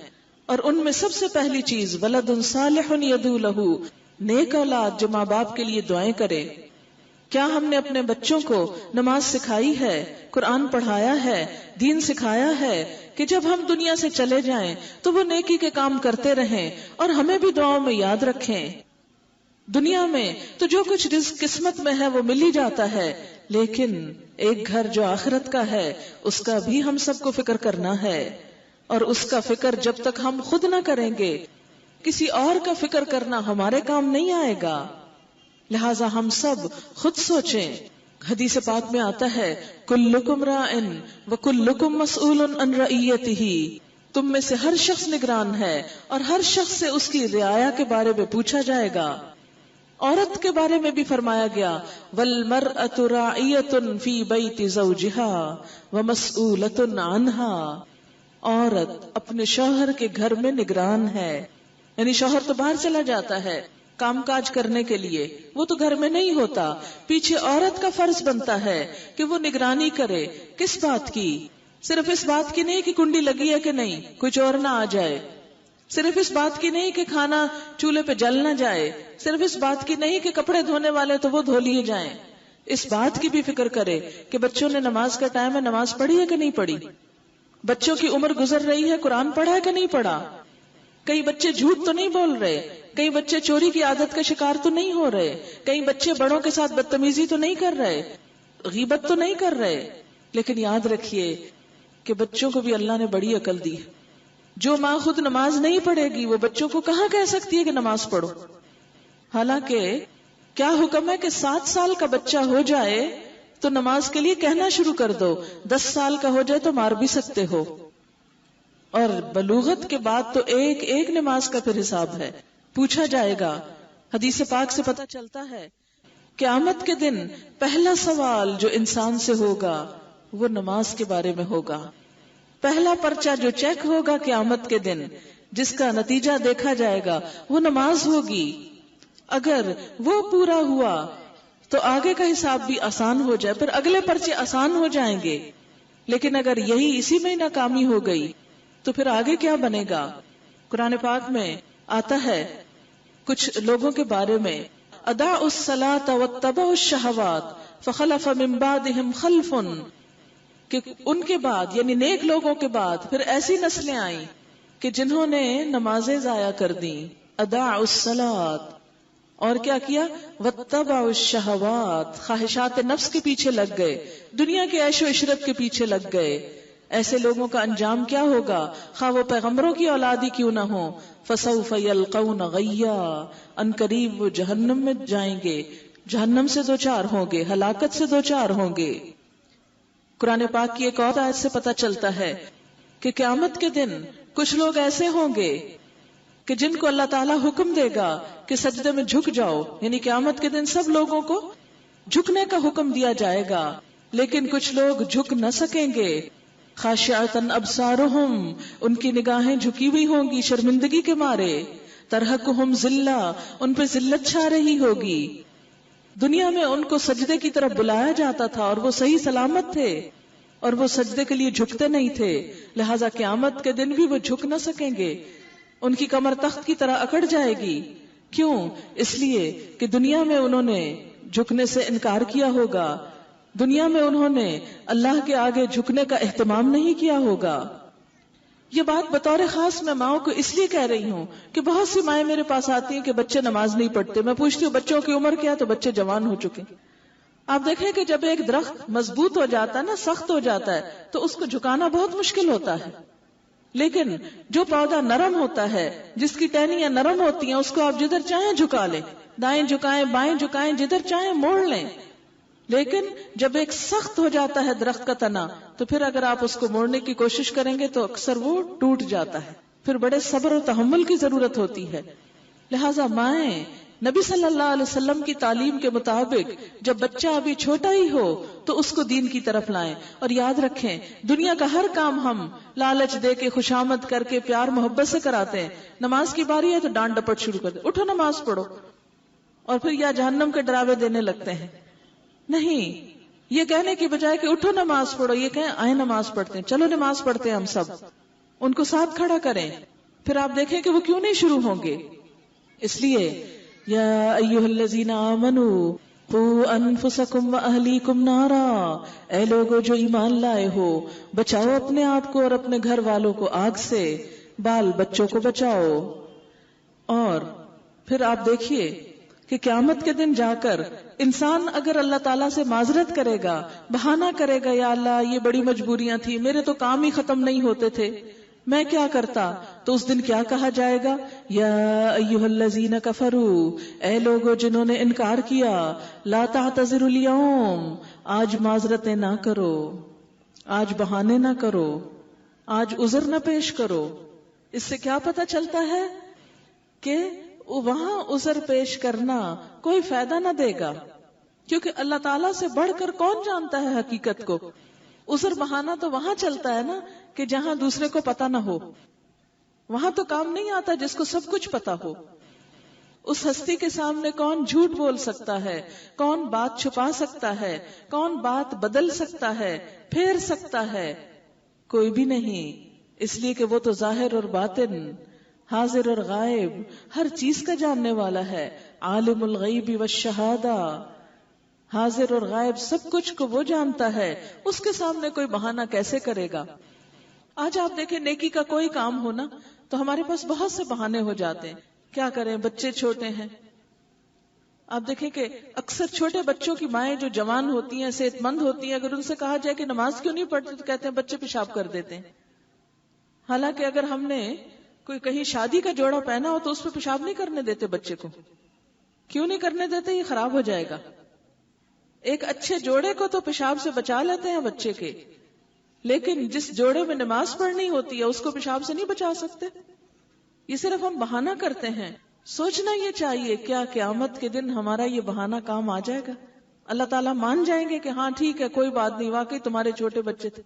اور ان میں سب سے پہلی چیز ولد صالح یدعو لہ، نیک اولاد جو ماں باپ کے لیے دعائیں کرے. کیا ہم نے اپنے بچوں کو نماز سکھائی ہے، قرآن پڑھایا ہے، دین سکھایا ہے کہ جب ہم دنیا سے چلے جائیں تو وہ نیکی کے کام کرتے رہیں اور ہمیں بھی دعاؤں میں یاد رکھیں. دنیا میں تو جو کچھ رزق قسمت میں ہے وہ مل ہی جاتا ہے، لیکن ایک گھر جو آخرت کا ہے اس کا بھی ہم سب کو فکر کرنا ہے. اور اس کا فکر جب تک ہم خود نہ کریں گے کسی اور کا فکر کرنا ہمارے کام نہیں آئے گا. لہذا ہم سب خود سوچیں. حدیث پاک میں آتا ہے کلکم راعٍ وکلکم مسئول عن رعیتہ، تم میں سے ہر شخص نگران ہے اور ہر شخص سے اس کی رعایا کے بارے میں پوچھا جائے گا. عورت کے بارے میں بھی فرمایا گیا والمرأة راعیة فی بیت زوجها ومسئولة عنها، عورت اپنے شوہر کے گھر میں نگران ہے. یعنی شوہر تو باہر چلا جاتا ہے کام کاج کرنے کے لیے، وہ تو گھر میں نہیں ہوتا. پیچھے عورت کا فرض بنتا ہے کہ وہ نگرانی کرے. کس بات کی؟ صرف اس بات کی نہیں کہ کنڈی لگی ہے کہ نہیں، کوئی چور نہ آ جائے. صرف اس بات کی نہیں کہ کھانا چولہے پہ جل نہ جائے. صرف اس بات کی نہیں کہ کپڑے دھونے والے تو وہ دھو لیے جائیں. اس بات کی بھی فکر کرے کہ بچوں نے نماز کا ٹائم ہے، نماز پڑھی ہے کہ نہیں پڑھی. بچوں کی عمر گزر رہی ہے، قرآن پڑھا ہے کہ نہیں پڑھا. کئی بچے جھوٹ تو نہیں بول رہے، کئی بچے چوری کی عادت کا شکار تو نہیں ہو رہے، کئی بچے بڑوں کے ساتھ بدتمیزی تو نہیں کر رہے، غیبت تو نہیں کر رہے. لیکن یاد رکھیے کہ بچوں کو بھی اللہ نے بڑی عقل دی. جو ماں خود نماز نہیں پڑھے گی وہ بچوں کو کہاں کہہ سکتی ہے کہ نماز پڑھو. حالانکہ کیا حکم ہے کہ 7 سال کا بچہ ہو جائے تو نماز کے لیے کہنا شروع کر دو، 10 سال کا ہو جائے تو مار بھی سکتے ہو. اور بلوغت کے بعد تو ایک ایک نماز کا پھر حساب ہے، پوچھا جائے گا. حدیث پاک سے پتہ چلتا ہے قیامت کے دن پہلا سوال جو انسان سے ہوگا وہ نماز کے بارے میں ہوگا. پہلا پرچہ جو چیک ہوگا قیامت کے دن، جس کا نتیجہ دیکھا جائے گا، وہ نماز ہوگی. اگر وہ پورا ہوا تو آگے کا حساب بھی آسان ہو جائے، پھر اگلے پرچے آسان ہو جائیں گے. لیکن اگر یہی اسی میں ناکامی ہو گئی تو پھر آگے کیا بنے گا. قرآن پاک میں آتا ہے کچھ لوگوں کے بارے میں اضاعوا الصلاة واتبعوا الشہوات فخلف من بعدهم خلف، کہ ان کے بعد یعنی نیک لوگوں کے بعد پھر ایسی نسلیں آئیں کہ جنہوں نے نمازیں ضائع کر دیں. اضاعوا الصلاة، اور کیا کیا؟ واتبعوا الشہوات، خواہشات نفس کے پیچھے لگ گئے، دنیا کے عیش و عشرت کے پیچھے لگ گئے. ایسے لوگوں کا انجام کیا ہوگا، خواہ وہ پیغمبروں کی اولادی کیوں نہ ہو. فسوف یلقون غیا، ان قریب وہ جہنم میں جائیں گے، جہنم سے دوچار ہوں گے، ہلاکت سے دوچار ہوں گے. قرآن پاک کی ایک اور آیت سے پتہ چلتا ہے کہ قیامت کے دن کچھ لوگ ایسے ہوں گے کہ جن کو اللہ تعالیٰ حکم دے گا کہ سجدے میں جھک جاؤ. یعنی قیامت کے دن سب لوگوں کو جھکنے کا حکم دیا جائے گا، لیکن کچھ لوگ جھک نہ سکیں گے. خاشعۃ ابصارہم، ان کی نگاہیں جھکی ہوئی ہوں گی شرمندگی کے مارے. ترہقہم ذلہ، ان پہ ذلت چھا رہی ہوگی. دنیا میں ان کو سجدے کی طرف بلایا جاتا تھا اور وہ صحیح سلامت تھے اور وہ سجدے کے لیے جھکتے نہیں تھے، لہٰذا قیامت کے دن بھی وہ جھک نہ سکیں گے. ان کی کمر تخت کی طرح اکڑ جائے گی. کیوں؟ اس لیے کہ دنیا میں انہوں نے جھکنے سے انکار کیا ہوگا، دنیا میں انہوں نے اللہ کے آگے جھکنے کا اہتمام نہیں کیا ہوگا. یہ بات بطور خاص میں ماؤں کو اس لیے کہہ رہی ہوں کہ بہت سی مائیں میرے پاس آتی ہیں کہ بچے نماز نہیں پڑھتے. میں پوچھتی ہوں بچوں کی عمر کیا؟ تو بچے جوان ہو چکے. آپ دیکھیں کہ جب ایک درخت مضبوط ہو جاتا ہے نا، سخت ہو جاتا ہے، تو اس کو جھکانا بہت مشکل ہوتا ہے. لیکن جو پودا نرم ہوتا ہے، جس کی ٹہنیاں نرم ہوتی ہیں، اس کو آپ جدھر چاہیں جھکا لیں، دائیں جھکائیں بائیں جھکائیں، جدھر چاہیں موڑ لیں. لیکن جب ایک سخت ہو جاتا ہے درخت کا تنا، تو پھر اگر آپ اس کو موڑنے کی کوشش کریں گے تو اکثر وہ ٹوٹ جاتا ہے. پھر بڑے صبر و تحمل کی ضرورت ہوتی ہے. لہٰذا مائیں نبی صلی اللہ علیہ وسلم کی تعلیم کے مطابق جب بچہ ابھی چھوٹا ہی ہو تو اس کو دین کی طرف لائیں. اور یاد رکھیں دنیا کا ہر کام ہم لالچ دے کے خوشامد کر کے پیار محبت سے کراتے ہیں. نماز کی باری ہے تو ڈانٹ ڈپٹ شروع کر دیں, اٹھو نماز پڑھو, اور پھر یا جہنم کے ڈراوے دینے لگتے ہیں. نہیں, یہ کہنے کی بجائے کہ اٹھو نماز پڑھو, یہ کہیں آئے نماز پڑھتے ہیں, چلو نماز پڑھتے ہیں ہم سب, ان کو ساتھ کھڑا کریں. پھر آپ دیکھیں کہ وہ کیوں نہیں شروع ہوں گے. اس لیے یا ایھا الذین آمنوا قوا انفسکم واہلیکم نارا, اے لوگو جو ایمان لائے ہو بچاؤ اپنے آپ کو اور اپنے گھر والوں کو آگ سے, بال بچوں کو بچاؤ. اور پھر آپ دیکھیے کہ قیامت کے دن جا کر انسان اگر اللہ تعالیٰ سے معذرت کرے گا, بہانہ کرے گا, یا اللہ یہ بڑی مجبوریاں تھی, میرے تو کام ہی ختم نہیں ہوتے تھے, میں کیا کرتا, تو اس دن کیا کہا جائے گا, یا ایھا الذین کفروا, اے لوگوں جنہوں نے انکار کیا, لا تعتذروا اليوم, آج معذرتیں نہ کرو, آج بہانے نہ کرو, آج عذر نہ پیش کرو. اس سے کیا پتہ چلتا ہے کہ وہاں عذر پیش کرنا کوئی فائدہ نہ دے گا, کیونکہ اللہ تعالیٰ سے بڑھ کر کون جانتا ہے حقیقت کو. عذر بہانا تو وہاں چلتا ہے نا کہ جہاں دوسرے کو پتہ نہ ہو, وہاں تو کام نہیں آتا جس کو سب کچھ پتا ہو. اس ہستی کے سامنے کون جھوٹ بول سکتا ہے, کون بات چھپا سکتا ہے, کون بات بدل سکتا ہے, پھیر سکتا ہے, کوئی بھی نہیں. اس لیے کہ وہ تو ظاہر اور باطن, حاضر اور غائب, ہر چیز کا جاننے والا ہے. عالم الغیب والشہادہ, حاضر اور غائب سب کچھ کو وہ جانتا ہے, اس کے سامنے کوئی بہانہ کیسے کرے گا. آج آپ دیکھیں نیکی کا کوئی کام ہونا تو ہمارے پاس بہت سے بہانے ہو جاتے ہیں. کیا کریں, بچے چھوٹے ہیں. آپ دیکھیں کہ اکثر چھوٹے بچوں کی مائیں جو جوان ہوتی ہیں, صحت مند ہوتی ہیں, اگر ان سے کہا جائے کہ نماز کیوں نہیں پڑھتے تو کہتے ہیں بچے پیشاب کر دیتے ہیں. حالانکہ اگر ہم نے کوئی کہیں شادی کا جوڑا پہنا ہو تو اس پہ پیشاب نہیں کرنے دیتے بچے کو. کیوں نہیں کرنے دیتے, یہ خراب ہو جائے گا. ایک اچھے جوڑے کو تو پیشاب سے بچا لیتے ہیں بچے کے, لیکن جس جوڑے میں نماز پڑھنی ہوتی ہے اس کو پیشاب سے نہیں بچا سکتے. یہ صرف ہم بہانہ کرتے ہیں. سوچنا یہ چاہیے کیا قیامت کے دن ہمارا یہ بہانہ کام آ جائے گا, اللہ تعالیٰ مان جائیں گے کہ ہاں ٹھیک ہے کوئی بات نہیں, واقعی تمہارے چھوٹے بچے تھے.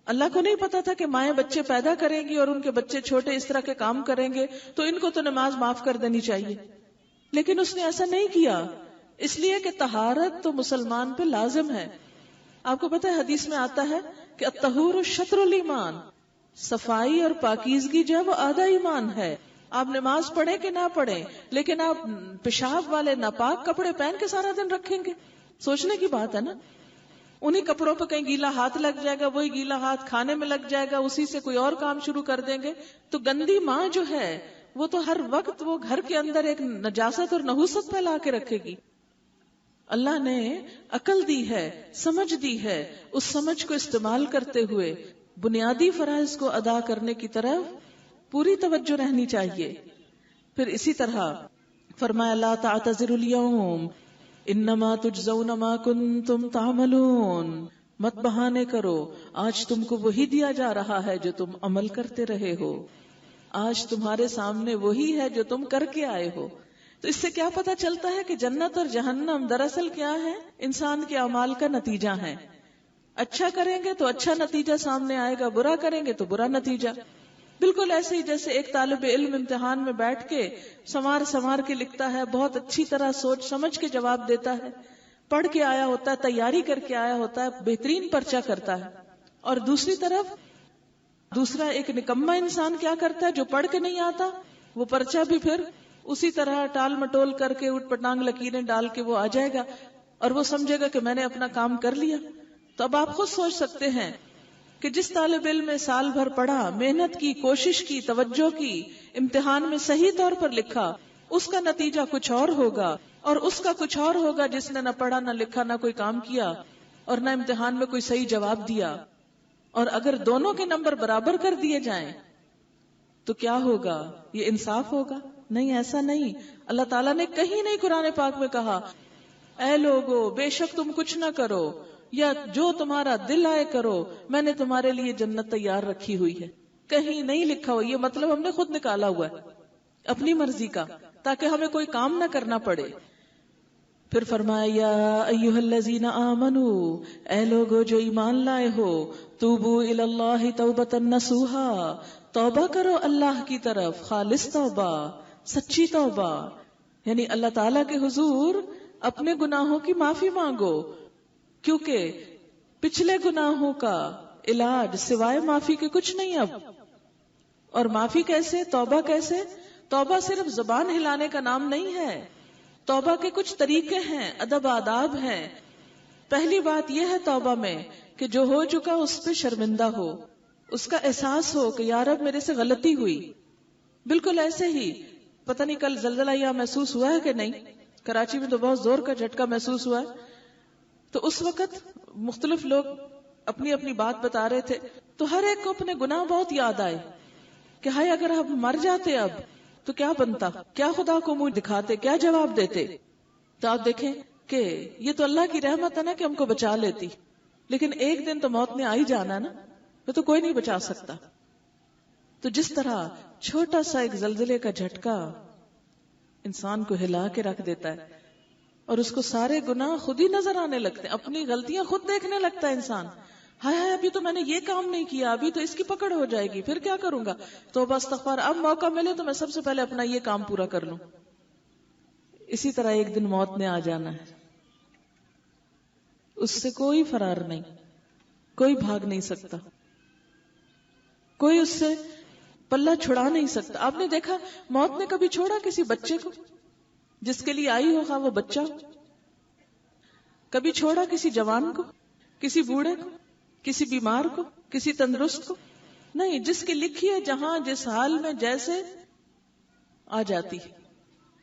اللہ کو نہیں پتا تھا کہ مائیں بچے پیدا کریں گی اور ان کے بچے چھوٹے اس طرح کے کام کریں گے تو ان کو تو نماز معاف کر دینی چاہیے, لیکن اس نے ایسا نہیں کیا, اس لیے کہ طہارت تو مسلمان پہ لازم ہے. آپ کو پتا ہے حدیث میں آتا ہے کہ الطہور شطر الایمان, صفائی اور پاکیزگی جو ہے وہ آدھا ایمان ہے. آپ نماز پڑھیں کہ نہ پڑھیں, لیکن آپ پیشاب والے ناپاک کپڑے پہن کے سارا دن رکھیں گے, سوچنے کی بات ہے نا. انہی کپڑوں پہ کہیں گیلا ہاتھ لگ جائے گا, وہی گیلا ہاتھ کھانے میں لگ جائے گا, اسی سے کوئی اور کام شروع کر دیں گے. تو گندی ماں جو ہے وہ تو ہر وقت وہ گھر کے اندر ایک نجاست اور نحوست پھیلا کے رکھے گی. اللہ نے عقل دی ہے, سمجھ دی ہے, اس سمجھ کو استعمال کرتے ہوئے بنیادی فرائض کو ادا کرنے کی طرف پوری توجہ رہنی چاہیے. پھر اسی طرح فرمایا لا تعتذروا اليوم انما تجزون ما کنتم تعملون, مت بہانے کرو, آج تم کو وہی دیا جا رہا ہے جو تم عمل کرتے رہے ہو, آج تمہارے سامنے وہی ہے جو تم کر کے آئے ہو. تو اس سے کیا پتا چلتا ہے کہ جنت اور جہنم دراصل کیا ہے, انسان کے اعمال کا نتیجہ ہے. اچھا کریں گے تو اچھا نتیجہ سامنے آئے گا, برا کریں گے تو برا نتیجہ. بالکل ایسے ہی جیسے ایک طالب علم امتحان میں بیٹھ کے سنوار کے لکھتا ہے, بہت اچھی طرح سوچ سمجھ کے جواب دیتا ہے, پڑھ کے آیا ہوتا ہے, تیاری کر کے آیا ہوتا ہے, بہترین پرچہ کرتا ہے. اور دوسری طرف دوسرا ایک نکما انسان کیا کرتا ہے, جو پڑھ کے نہیں آتا وہ پرچہ بھی پھر اسی طرح ٹال مٹول کر کے اٹھ پٹانگ لکیریں ڈال کے وہ آ جائے گا اور وہ سمجھے گا کہ میں نے اپنا کام کر لیا. تو اب آپ خود سوچ سکتے ہیں کہ جس طالب علم نے سال بھر پڑھا, محنت کی, کوشش کی, توجہ کی, امتحان میں صحیح طور پر لکھا, اس کا نتیجہ کچھ اور ہوگا, اور اس کا کچھ اور ہوگا جس نے نہ پڑھا نہ لکھا نہ کوئی کام کیا اور نہ امتحان میں کوئی صحیح جواب دیا. اور اگر دونوں کے نمبر برابر کر دیے جائیں تو کیا ہوگا, یہ انصاف ہوگا؟ نہیں, ایسا نہیں. اللہ تعالیٰ نے کہیں نہیں قرآن پاک میں کہا اے لوگو بے شک تم کچھ نہ کرو یا جو تمہارا دل آئے کرو, میں نے تمہارے لیے جنت تیار رکھی ہوئی ہے. کہیں نہیں لکھا ہوا، یہ مطلب ہم نے خود نکالا ہوا ہے اپنی مرضی کا، تاکہ ہمیں کوئی کام نہ کرنا پڑے. پھر فرمایا یا ایھا الذین آمنو، اے لوگو جو ایمان لائے ہو، توبو الی اللہ توبۃ نصوحا، توبہ کرو اللہ کی طرف، خالص توبہ، سچی توبہ. یعنی اللہ تعالیٰ کے حضور اپنے گناہوں کی معافی مانگو، کیونکہ پچھلے گناہوں کا علاج سوائے معافی کے کچھ نہیں اب. اور معافی کیسے، توبہ کیسے؟ توبہ صرف زبان ہلانے کا نام نہیں ہے. توبہ کے کچھ طریقے ہیں، ادب آداب ہیں. پہلی بات یہ ہے توبہ میں کہ جو ہو چکا اس پہ شرمندہ ہو، اس کا احساس ہو کہ یا رب میرے سے غلطی ہوئی. بالکل ایسے ہی پتہ نہیں کل زلزلہ یہاں محسوس ہوا ہے کہ نہیں، کراچی میں تو بہت زور کا جھٹکا محسوس ہوا ہے. تو اس وقت مختلف لوگ اپنی اپنی بات بتا رہے تھے، تو ہر ایک کو اپنے گناہ بہت یاد آئے کہ ہائے اگر ہم مر جاتے اب تو کیا بنتا، کیا خدا کو منہ دکھاتے، کیا جواب دیتے. تو آپ دیکھیں کہ یہ تو اللہ کی رحمت ہے نا کہ ہم کو بچا لیتی، لیکن ایک دن تو موت نے آ ہی جانا نا، وہ تو کوئی نہیں بچا سکتا. تو جس طرح چھوٹا سا ایک زلزلے کا جھٹکا انسان کو ہلا کے رکھ دیتا ہے اور اس کو سارے گناہ خود ہی نظر آنے لگتے ہیں، اپنی غلطیاں خود دیکھنے لگتا ہے انسان. ہائے ہائے ابھی تو میں نے یہ کام نہیں کیا، ابھی تو اس کی پکڑ ہو جائے گی، پھر کیا کروں گا، توبہ استغفار، اب موقع ملے تو میں سب سے پہلے اپنا یہ کام پورا کر لوں. اسی طرح ایک دن موت نے آ جانا ہے، اس سے کوئی فرار نہیں، کوئی بھاگ نہیں سکتا، کوئی اس سے پلہ چھڑا نہیں سکتا. آپ نے دیکھا موت نے کبھی چھوڑا کسی بچے کو جس کے لیے آئی ہو، خواہ وہ بچہ ہو؟ کبھی چھوڑا کسی جوان کو، کسی بوڑھے کو، کسی بیمار کو، کسی تندرست کو؟ نہیں. جس کی لکھی ہے جہاں جس حال میں جیسے آ جاتی،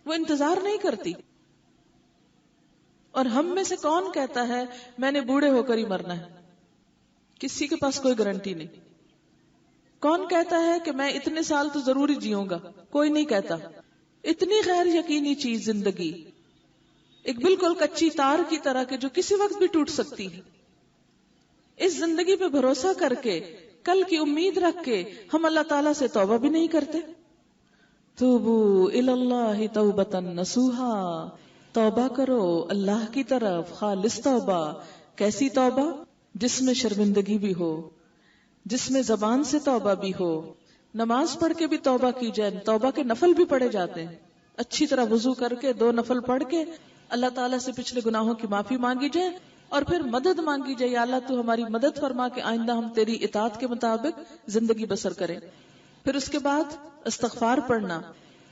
وہ انتظار نہیں کرتی. اور ہم میں سے کون کہتا ہے میں نے بوڑھے ہو کر ہی مرنا ہے؟ کسی کے پاس کوئی گارنٹی نہیں. کون کہتا ہے کہ میں اتنے سال تو ضروری جیوں گا؟ کوئی نہیں کہتا. اتنی غیر یقینی چیز زندگی، ایک بالکل کچی تار کی طرح کہ جو کسی وقت بھی ٹوٹ سکتی ہے. اس زندگی پہ بھروسہ کر کے، کل کی امید رکھ کے ہم اللہ تعالیٰ سے توبہ بھی نہیں کرتے. توبو الی اللہ توبۃ نصوحا، توبہ کرو اللہ کی طرف، خالص توبہ. کیسی توبہ؟ جس میں شرمندگی بھی ہو، جس میں زبان سے توبہ بھی ہو. نماز پڑھ کے بھی توبہ کی جائے، توبہ کے نفل بھی پڑھے جاتے ہیں. اچھی طرح وضو کر کے 2 نفل پڑھ کے اللہ تعالیٰ سے پچھلے گناہوں کی معافی مانگی جائے اور پھر مدد مانگی جائے، یا اللہ تو ہماری مدد فرما کہ آئندہ ہم تیری اطاعت کے مطابق زندگی بسر کریں. پھر اس کے بعد استغفار پڑھنا،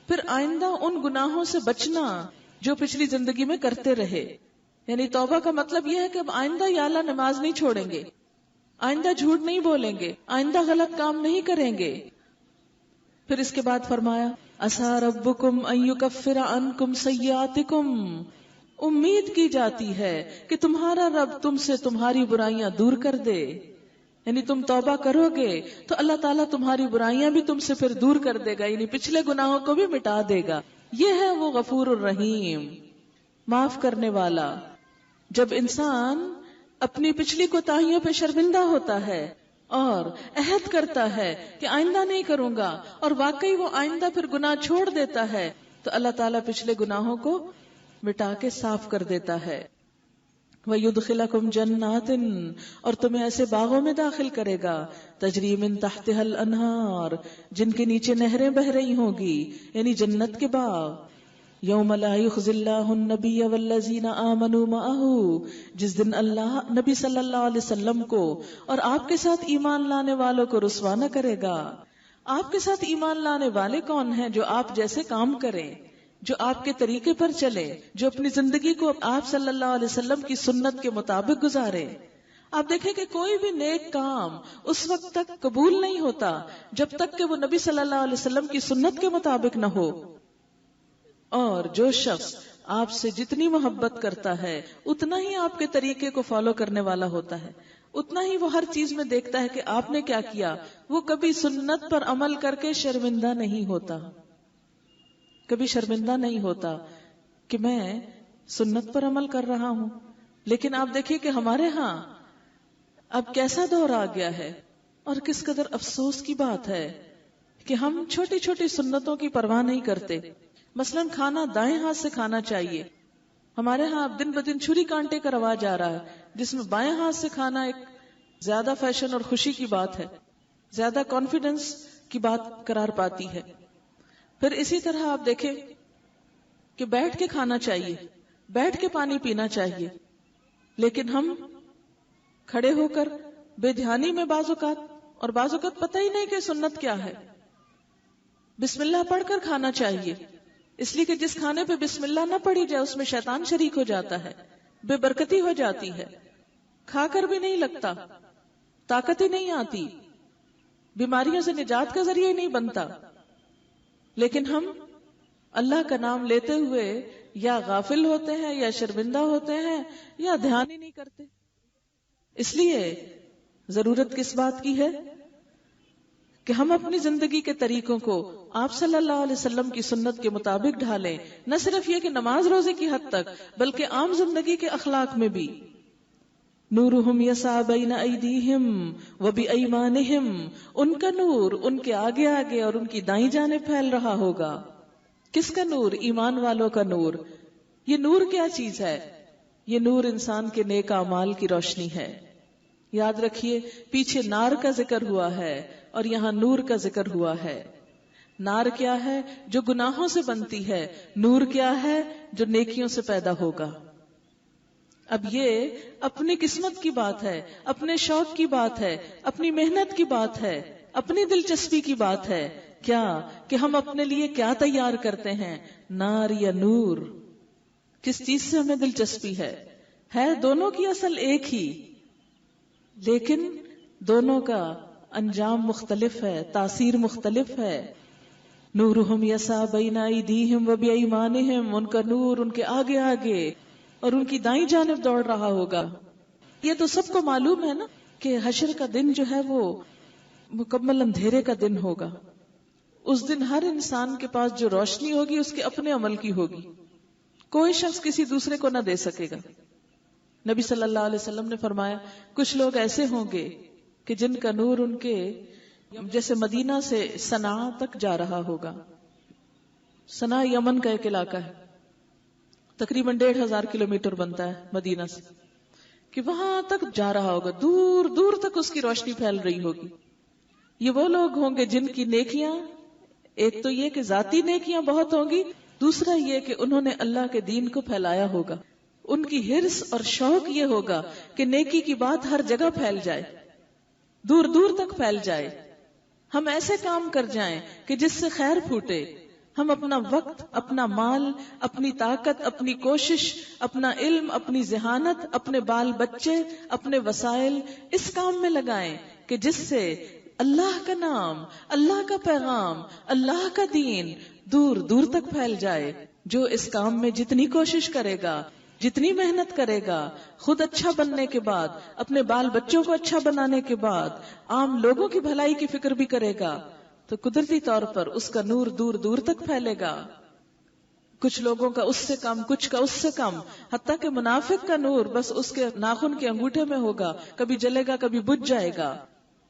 پھر آئندہ ان گناہوں سے بچنا جو پچھلی زندگی میں کرتے رہے. یعنی توبہ کا مطلب یہ ہے کہ اب آئندہ یا اللہ نماز نہیں چھوڑیں گے، آئندہ جھوٹ نہیں بولیں گے، آئندہ غلط کام نہیں کریں گے. پھر اس کے بعد فرمایا عسیٰ ربکم ان یکفر عنکم سیئاتکم، امید کی جاتی ہے کہ تمہارا رب تم سے تمہاری برائیاں دور کر دے. یعنی تم توبہ کرو گے تو اللہ تعالیٰ تمہاری برائیاں بھی تم سے پھر دور کر دے گا، یعنی پچھلے گناہوں کو بھی مٹا دے گا. یہ ہے وہ غفور الرحیم، معاف کرنے والا. جب انسان اپنی پچھلی کوتاہیوں پہ شرمندہ ہوتا ہے اور عہد کرتا ہے کہ آئندہ نہیں کروں گا، اور واقعی وہ آئندہ پھر گناہ چھوڑ دیتا ہے، تو اللہ تعالیٰ پچھلے گناہوں کو مٹا کے صاف کر دیتا ہے. وَيُدْخِلَكُمْ جَنَّاتٍ، اور تمہیں ایسے باغوں میں داخل کرے گا، تجری من تحتها الانہار، جن کے نیچے نہریں بہ رہی ہوں گی، یعنی جنت کے باغ. یوم لا یخزی اللہ النبی والذین آمنوا معہ، جس دن اللہ نبی صلی اللہ علیہ وسلم کو اور آپ کے ساتھ ایمان لانے والوں کو رسوا نہ کرے گا. آپ کے ساتھ ایمان لانے والے کون ہیں؟ جو آپ جیسے کام کریں، جو آپ کے طریقے پر چلے، جو اپنی زندگی کو آپ صلی اللہ علیہ وسلم کی سنت کے مطابق گزارے. آپ دیکھیں کہ کوئی بھی نیک کام اس وقت تک قبول نہیں ہوتا جب تک کہ وہ نبی صلی اللہ علیہ وسلم کی سنت کے مطابق نہ ہو. اور جو شخص آپ سے جتنی محبت کرتا ہے اتنا ہی آپ کے طریقے کو فالو کرنے والا ہوتا ہے، اتنا ہی وہ ہر چیز میں دیکھتا ہے کہ آپ نے کیا کیا. وہ کبھی سنت پر عمل کر کے شرمندہ نہیں ہوتا، کبھی شرمندہ نہیں ہوتا کہ میں سنت پر عمل کر رہا ہوں. لیکن آپ دیکھیے کہ ہمارے ہاں اب کیسا دور آ گیا ہے اور کس قدر افسوس کی بات ہے کہ ہم چھوٹی چھوٹی سنتوں کی پرواہ نہیں کرتے. مثلاً کھانا دائیں ہاتھ سے کھانا چاہیے. ہمارے ہاں اب دن بدن چھری کانٹے کا رواج آ رہا ہے, جس میں بائیں ہاتھ سے کھانا ایک زیادہ فیشن اور خوشی کی بات ہے, زیادہ کانفیڈنس کی بات قرار پاتی ہے. پھر اسی طرح آپ دیکھیں کہ بیٹھ کے کھانا چاہیے, بیٹھ کے پانی پینا چاہیے, لیکن ہم کھڑے ہو کر بے دھیانی میں بعض اوقات پتہ ہی نہیں کہ سنت کیا ہے. بسم اللہ پڑھ کر کھانا چاہیے, اس لیے کہ جس کھانے پہ بسم اللہ نہ پڑھی جائے اس میں شیطان شریک ہو جاتا ہے, بے برکتی ہو جاتی ہے, کھا کر بھی نہیں لگتا, طاقت ہی نہیں آتی, بیماریوں سے نجات کا ذریعہ ہی نہیں بنتا. لیکن ہم اللہ کا نام لیتے ہوئے یا غافل ہوتے ہیں یا شرمندہ ہوتے ہیں یا دھیان ہی نہیں کرتے. اس لیے ضرورت کس بات کی ہے کہ ہم اپنی زندگی کے طریقوں کو آپ صلی اللہ علیہ وسلم کی سنت کے مطابق ڈھالیں. نہ صرف یہ کہ نماز روزے کی حد تک, بلکہ عام زندگی کے اخلاق میں بھی. نورہم یسعی بین ایدیہم وبایمانہم, ان کا نور ان کے آگے آگے اور ان کی دائیں جانب پھیل رہا ہوگا. کس کا نور؟ ایمان والوں کا نور. یہ نور کیا چیز ہے؟ یہ نور انسان کے نیک اعمال کی روشنی ہے. یاد رکھیے, پیچھے نار کا ذکر ہوا ہے اور یہاں نور کا ذکر ہوا ہے. نار کیا ہے؟ جو گناہوں سے بنتی ہے. نور کیا ہے؟ جو نیکیوں سے پیدا ہوگا. اب یہ اپنی قسمت کی بات ہے, اپنے شوق کی بات ہے, اپنی محنت کی بات ہے, اپنی دلچسپی کی بات ہے. کیا کہ ہم اپنے لیے کیا تیار کرتے ہیں, نار یا نور؟ کس چیز سے ہمیں دلچسپی ہے دونوں کی اصل ایک ہی, لیکن دونوں کا انجام مختلف ہے, تاثیر مختلف ہے. نورہم یسعی بین ایدیہم وبایمانہم, ان کا نور ان کے آگے آگے اور ان کی دائیں جانب دوڑ رہا ہوگا. یہ تو سب کو معلوم ہے نا کہ حشر کا دن جو ہے وہ مکمل اندھیرے کا دن ہوگا. اس دن ہر انسان کے پاس جو روشنی ہوگی اس کے اپنے عمل کی ہوگی, کوئی شخص کسی دوسرے کو نہ دے سکے گا. نبی صلی اللہ علیہ وسلم نے فرمایا, کچھ لوگ ایسے ہوں گے کہ جن کا نور ان کے جیسے مدینہ سے صنعاء تک جا رہا ہوگا. صنعاء یمن کا ایک علاقہ ہے, تقریباً 1500 کلومیٹر بنتا ہے مدینہ سے, کہ وہاں تک جا رہا ہوگا, دور دور تک اس کی روشنی پھیل رہی ہوگی. یہ وہ لوگ ہوں گے جن کی نیکیاں, ایک تو یہ کہ ذاتی نیکیاں بہت ہوں گی, دوسرا یہ کہ انہوں نے اللہ کے دین کو پھیلایا ہوگا. ان کی حرص اور شوق یہ ہوگا کہ نیکی کی بات ہر جگہ پھیل جائے, دور دور تک پھیل جائے. ہم ایسے کام کر جائیں کہ جس سے خیر پھوٹے. ہم اپنا وقت, اپنا مال, اپنی طاقت, اپنی کوشش, اپنا علم, اپنی ذہانت, اپنے بال بچے, اپنے وسائل اس کام میں لگائیں کہ جس سے اللہ کا نام, اللہ کا پیغام, اللہ کا دین دور دور تک پھیل جائے. جو اس کام میں جتنی کوشش کرے گا, جتنی محنت کرے گا, خود اچھا بننے کے بعد, اپنے بال بچوں کو اچھا بنانے کے بعد, عام لوگوں کی بھلائی کی فکر بھی کرے گا, تو قدرتی طور پر اس کا نور دور دور تک پھیلے گا. کچھ لوگوں کا اس سے کم, کچھ کا اس سے کم, حتیٰ کہ منافق کا نور بس اس کے ناخن کے انگوٹھے میں ہوگا, کبھی جلے گا کبھی بجھ جائے گا,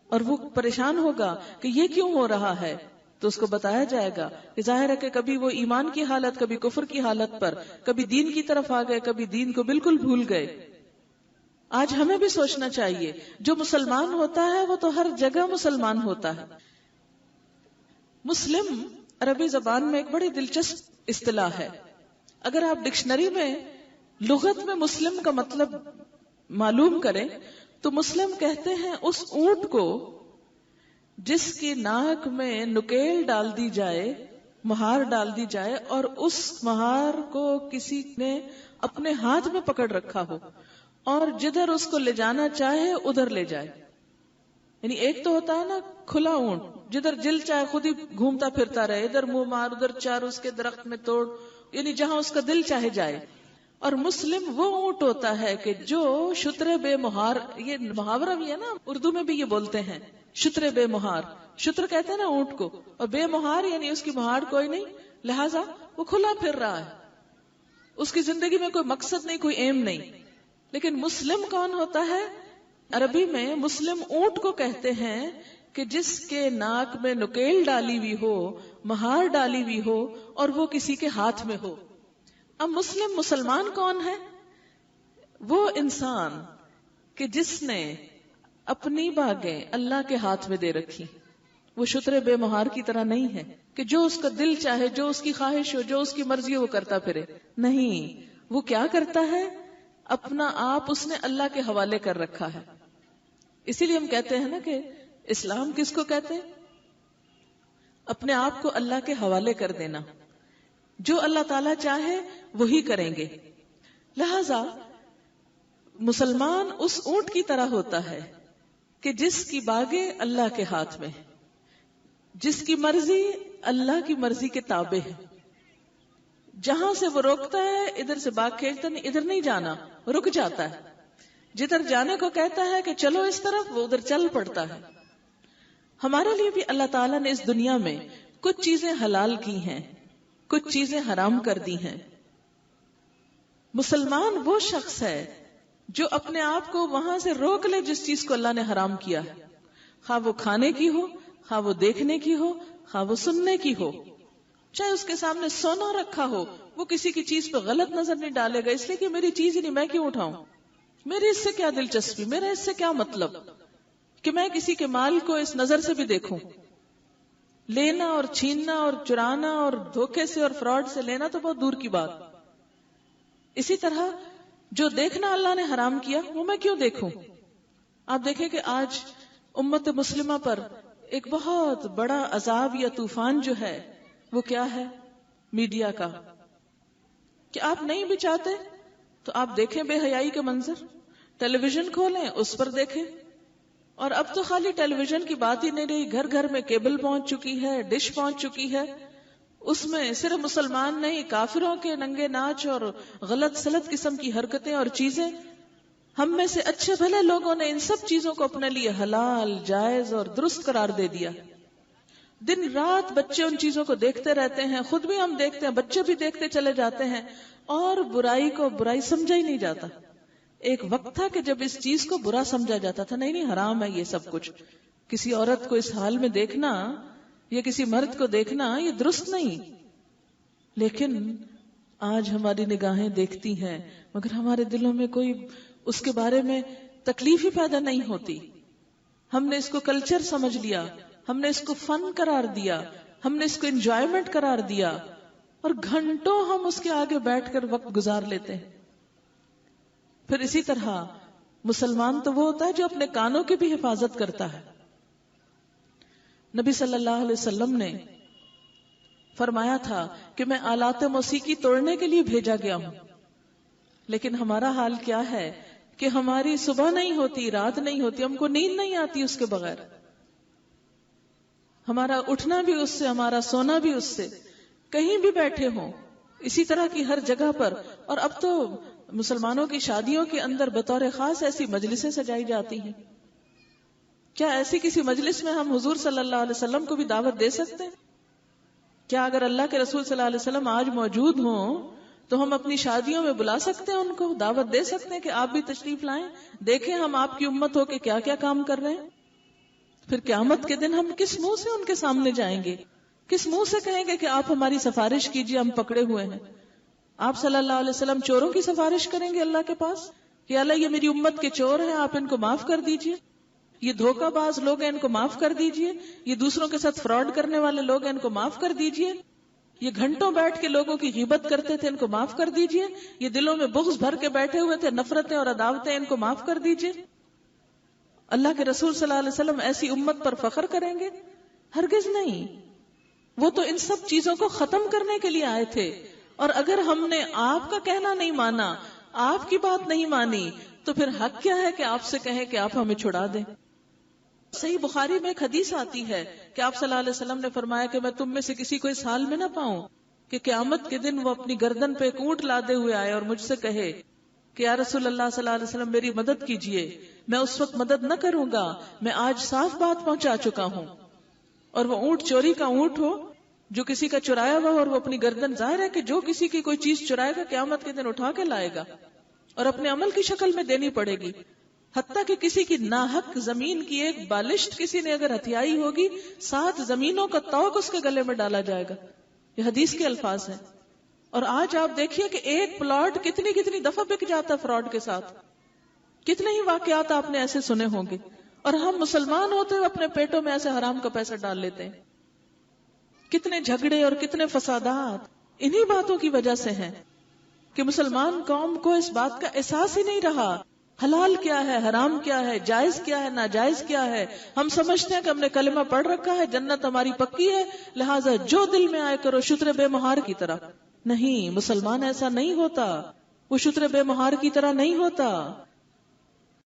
اور وہ پریشان ہوگا کہ یہ کیوں ہو رہا ہے. تو اس کو بتایا جائے گا کہ ظاہر ہے کہ کبھی وہ ایمان کی حالت, کبھی کفر کی حالت پر, کبھی دین کی طرف آ گئے, کبھی دین کو بالکل بھول گئے. آج ہمیں بھی سوچنا چاہیے, جو مسلمان ہوتا ہے وہ تو ہر جگہ مسلمان ہوتا ہے. مسلم عربی زبان میں ایک بڑی دلچسپ اصطلاح ہے. اگر آپ ڈکشنری میں لغت میں مسلم کا مطلب معلوم کریں تو مسلم کہتے ہیں اس اونٹ کو جس کی ناک میں نکیل ڈال دی جائے, مہار ڈال دی جائے, اور اس مہار کو کسی نے اپنے ہاتھ میں پکڑ رکھا ہو اور جدھر اس کو لے جانا چاہے ادھر لے جائے. یعنی ایک تو ہوتا ہے نا کھلا اونٹ, جدھر دل چاہے خود ہی گھومتا پھرتا رہے, ادھر منہ مار, ادھر چار اس کے درخت میں توڑ, یعنی جہاں اس کا دل چاہے جائے. اور مسلم وہ اونٹ ہوتا ہے کہ جو شتر بے مہار, یہ محاورہ بھی ہے نا, اردو میں بھی یہ بولتے ہیں, شتر بے مہار. شتر کہتے ہیں نا اونٹ کو, اور بے مہار یعنی اس کی مہار کوئی نہیں, لہذا وہ کھلا پھر رہا ہے, اس کی زندگی میں کوئی مقصد نہیں, کوئی ایم نہیں. لیکن مسلم کون ہوتا ہے؟ عربی میں مسلم اونٹ کو کہتے ہیں کہ جس کے ناک میں نکیل ڈالی ہوئی ہو، مہار ڈالی ہوئی ہو اور وہ کسی کے ہاتھ میں ہو۔ اب مسلمان کون ہے؟ وہ انسان کہ جس نے اپنی باگیں اللہ کے ہاتھ میں دے رکھی۔ وہ شتر بے مہار کی طرح نہیں ہے کہ جو اس کا دل چاہے، جو اس کی خواہش ہو، جو اس کی مرضی ہو وہ کرتا پھرے۔ نہیں، وہ کیا کرتا ہے؟ اپنا آپ اس نے اللہ کے حوالے کر رکھا ہے۔ اسی لیے ہم کہتے ہیں نا کہ اسلام کس کو کہتے ہیں؟ اپنے آپ کو اللہ کے حوالے کر دینا۔ جو اللہ تعالیٰ چاہے وہی کریں گے۔ لہذا مسلمان اس اونٹ کی طرح ہوتا ہے کہ جس کی باغیں اللہ کے ہاتھ میں، جس کی مرضی اللہ کی مرضی کے تابع ہے۔ جہاں سے وہ روکتا ہے ادھر سے باغ کھینچتا نہیں، ادھر نہیں جانا، رک جاتا ہے۔ جدھر جانے کو کہتا ہے کہ چلو اس طرف، وہ ادھر چل پڑتا ہے۔ ہمارے لیے بھی اللہ تعالیٰ نے اس دنیا میں کچھ چیزیں حلال کی ہیں، کچھ چیزیں حرام کر دی ہیں۔ مسلمان وہ شخص ہے جو اپنے آپ کو وہاں سے روک لے جس چیز کو اللہ نے حرام کیا ہے، خواہ وہ کھانے کی ہو، خواہ وہ دیکھنے کی ہو، خواہ وہ سننے کی ہو۔ چاہے اس کے سامنے سونا رکھا ہو، وہ کسی کی چیز پہ غلط نظر نہیں ڈالے گا، اس لیے کہ میری چیز ہی نہیں، میں کیوں اٹھاؤں، میری اس سے کیا دلچسپی، میرا اس سے کیا مطلب کہ میں کسی کے مال کو اس نظر سے بھی دیکھوں۔ لینا اور چھیننا اور چرانا اور دھوکے سے اور فراڈ سے لینا تو بہت دور کی بات۔ اسی طرح جو دیکھنا اللہ نے حرام کیا وہ میں کیوں دیکھوں؟ آپ دیکھیں کہ آج امت مسلمہ پر ایک بہت بڑا عذاب یا طوفان جو ہے وہ کیا ہے؟ میڈیا کا۔ کہ آپ نہیں بھی چاہتے تو آپ دیکھیں بے حیائی کے منظر، ٹیلی ویژن کھولیں اس پر دیکھیں۔ اور اب تو خالی ٹیلی ویژن کی بات ہی نہیں رہی، گھر گھر میں کیبل پہنچ چکی ہے، ڈش پہنچ چکی ہے۔ اس میں صرف مسلمان نہیں، کافروں کے ننگے ناچ اور غلط سلط قسم کی حرکتیں اور چیزیں۔ ہم میں سے اچھے بھلے لوگوں نے ان سب چیزوں کو اپنے لیے حلال، جائز اور درست قرار دے دیا۔ دن رات بچے ان چیزوں کو دیکھتے رہتے ہیں، خود بھی ہم دیکھتے ہیں، بچے بھی دیکھتے چلے جاتے ہیں، اور برائی کو برائی سمجھا ہی نہیں جاتا۔ ایک وقت تھا کہ جب اس چیز کو برا سمجھا جاتا تھا، نہیں نہیں حرام ہے یہ سب کچھ، کسی عورت کو اس حال میں دیکھنا یا کسی مرد کو دیکھنا یہ درست نہیں۔ لیکن آج ہماری نگاہیں دیکھتی ہیں مگر ہمارے دلوں میں کوئی اس کے بارے میں تکلیف ہی پیدا نہیں ہوتی۔ ہم نے اس کو کلچر سمجھ لیا، ہم نے اس کو فن قرار دیا، ہم نے اس کو انجوائمنٹ قرار دیا، اور گھنٹوں ہم اس کے آگے بیٹھ کر وقت گزار لیتے ہیں۔ پھر اسی طرح مسلمان تو وہ ہوتا ہے جو اپنے کانوں کی بھی حفاظت کرتا ہے۔ نبی صلی اللہ علیہ وسلم نے فرمایا تھا کہ میں آلات موسیقی توڑنے کے لیے بھیجا گیا ہوں، لیکن ہمارا حال کیا ہے کہ ہماری صبح نہیں ہوتی، رات نہیں ہوتی، ہم کو نیند نہیں آتی اس کے بغیر، ہمارا اٹھنا بھی اس سے، ہمارا سونا بھی اس سے، کہیں بھی بیٹھے ہوں اسی طرح کی ہر جگہ پر۔ اور اب تو مسلمانوں کی شادیوں کے اندر بطور خاص ایسی مجلسیں سجائی جاتی ہیں۔ کیا ایسی کسی مجلس میں ہم حضور صلی اللہ علیہ وسلم کو بھی دعوت دے سکتے ہیں؟ کیا اگر اللہ کے رسول صلی اللہ علیہ وسلم آج موجود ہوں تو ہم اپنی شادیوں میں بلا سکتے ہیں، ان کو دعوت دے سکتے ہیں کہ آپ بھی تشریف لائیں، دیکھیں ہم آپ کی امت ہو کے کیا کیا کام کر رہے ہیں؟ پھر قیامت کے دن ہم کس منہ سے ان کے سامنے جائیں گے، کس منہ سے کہیں گے کہ آپ ہماری سفارش کیجیے، ہم پکڑے ہوئے ہیں؟ آپ صلی اللہ علیہ وسلم چوروں کی سفارش کریں گے اللہ کے پاس کہ اللہ یہ میری امت کے چور ہیں، آپ ان کو معاف کر دیجیے، یہ دھوکہ باز لوگ ہیں ان کو معاف کر دیجیے، یہ دوسروں کے ساتھ فراڈ کرنے والے لوگ ہیں ان کو معاف کر دیجیے، یہ گھنٹوں بیٹھ کے لوگوں کی غیبت کرتے تھے ان کو معاف کر دیجیے، یہ دلوں میں بغض بھر کے بیٹھے ہوئے تھے، نفرتیں اور عداوتیں، ان کو معاف کر دیجیے؟ اللہ کے رسول صلی اللہ علیہ وسلم ایسی امت پر فخر کریں گے؟ ہرگز نہیں۔ وہ تو ان سب چیزوں کو ختم کرنے کے لیے آئے تھے، اور اگر ہم نے آپ کا کہنا نہیں مانا، آپ کی بات نہیں مانی، تو پھر حق کیا ہے کہ آپ سے کہیں کہ آپ ہمیں چھڑا دیں؟ صحیح بخاری میں ایک حدیث آتی ہے کہ آپ صلی اللہ علیہ وسلم نے فرمایا کہ میں تم میں سے کسی کو اس حال میں نہ پاؤں کہ قیامت کے دن وہ اپنی گردن پہ ایک اونٹ لادے ہوئے آئے اور مجھ سے کہے کہ یا رسول اللہ صلی اللہ علیہ وسلم میری مدد کیجئے، میں اس وقت مدد نہ کروں گا، میں آج صاف بات پہنچا چکا ہوں۔ اور وہ اونٹ چوری کا اونٹ ہو جو کسی کا چرایا ہوا، اور وہ اپنی گردن، ظاہر ہے کہ جو کسی کی کوئی چیز چرائے گا قیامت کے دن اٹھا کے لائے گا اور اپنے عمل کی شکل میں دینی پڑے گی۔ حتیٰ کہ کسی کی ناحق زمین کی ایک بالشت کسی نے اگر ہتھیائی ہوگی 7 زمینوں کا توق اس کے گلے میں ڈالا جائے گا. یہ حدیث کے الفاظ ہیں. اور آج آپ دیکھیے کہ ایک پلاٹ کتنی دفعہ بک جاتا ہے فراڈ کے ساتھ. کتنے ہی واقعات آپ نے ایسے سنے ہوں گے. اور ہم مسلمان ہوتے ہوئے اپنے پیٹوں میں ایسے حرام کا پیسہ ڈال لیتے ہیں. کتنے جھگڑے اور کتنے فسادات انہی باتوں کی وجہ سے ہیں کہ مسلمان قوم کو اس بات کا احساس ہی نہیں رہا. حلال کیا ہے، حرام کیا ہے، جائز کیا ہے، ناجائز کیا ہے. ہم سمجھتے ہیں کہ ہم نے کلمہ پڑھ رکھا ہے، جنت ہماری پکی ہے، لہٰذا جو دل میں آئے کرو، شتر بے مہار کی طرح. نہیں، مسلمان ایسا نہیں ہوتا. وہ شتر بے مہار کی طرح نہیں ہوتا.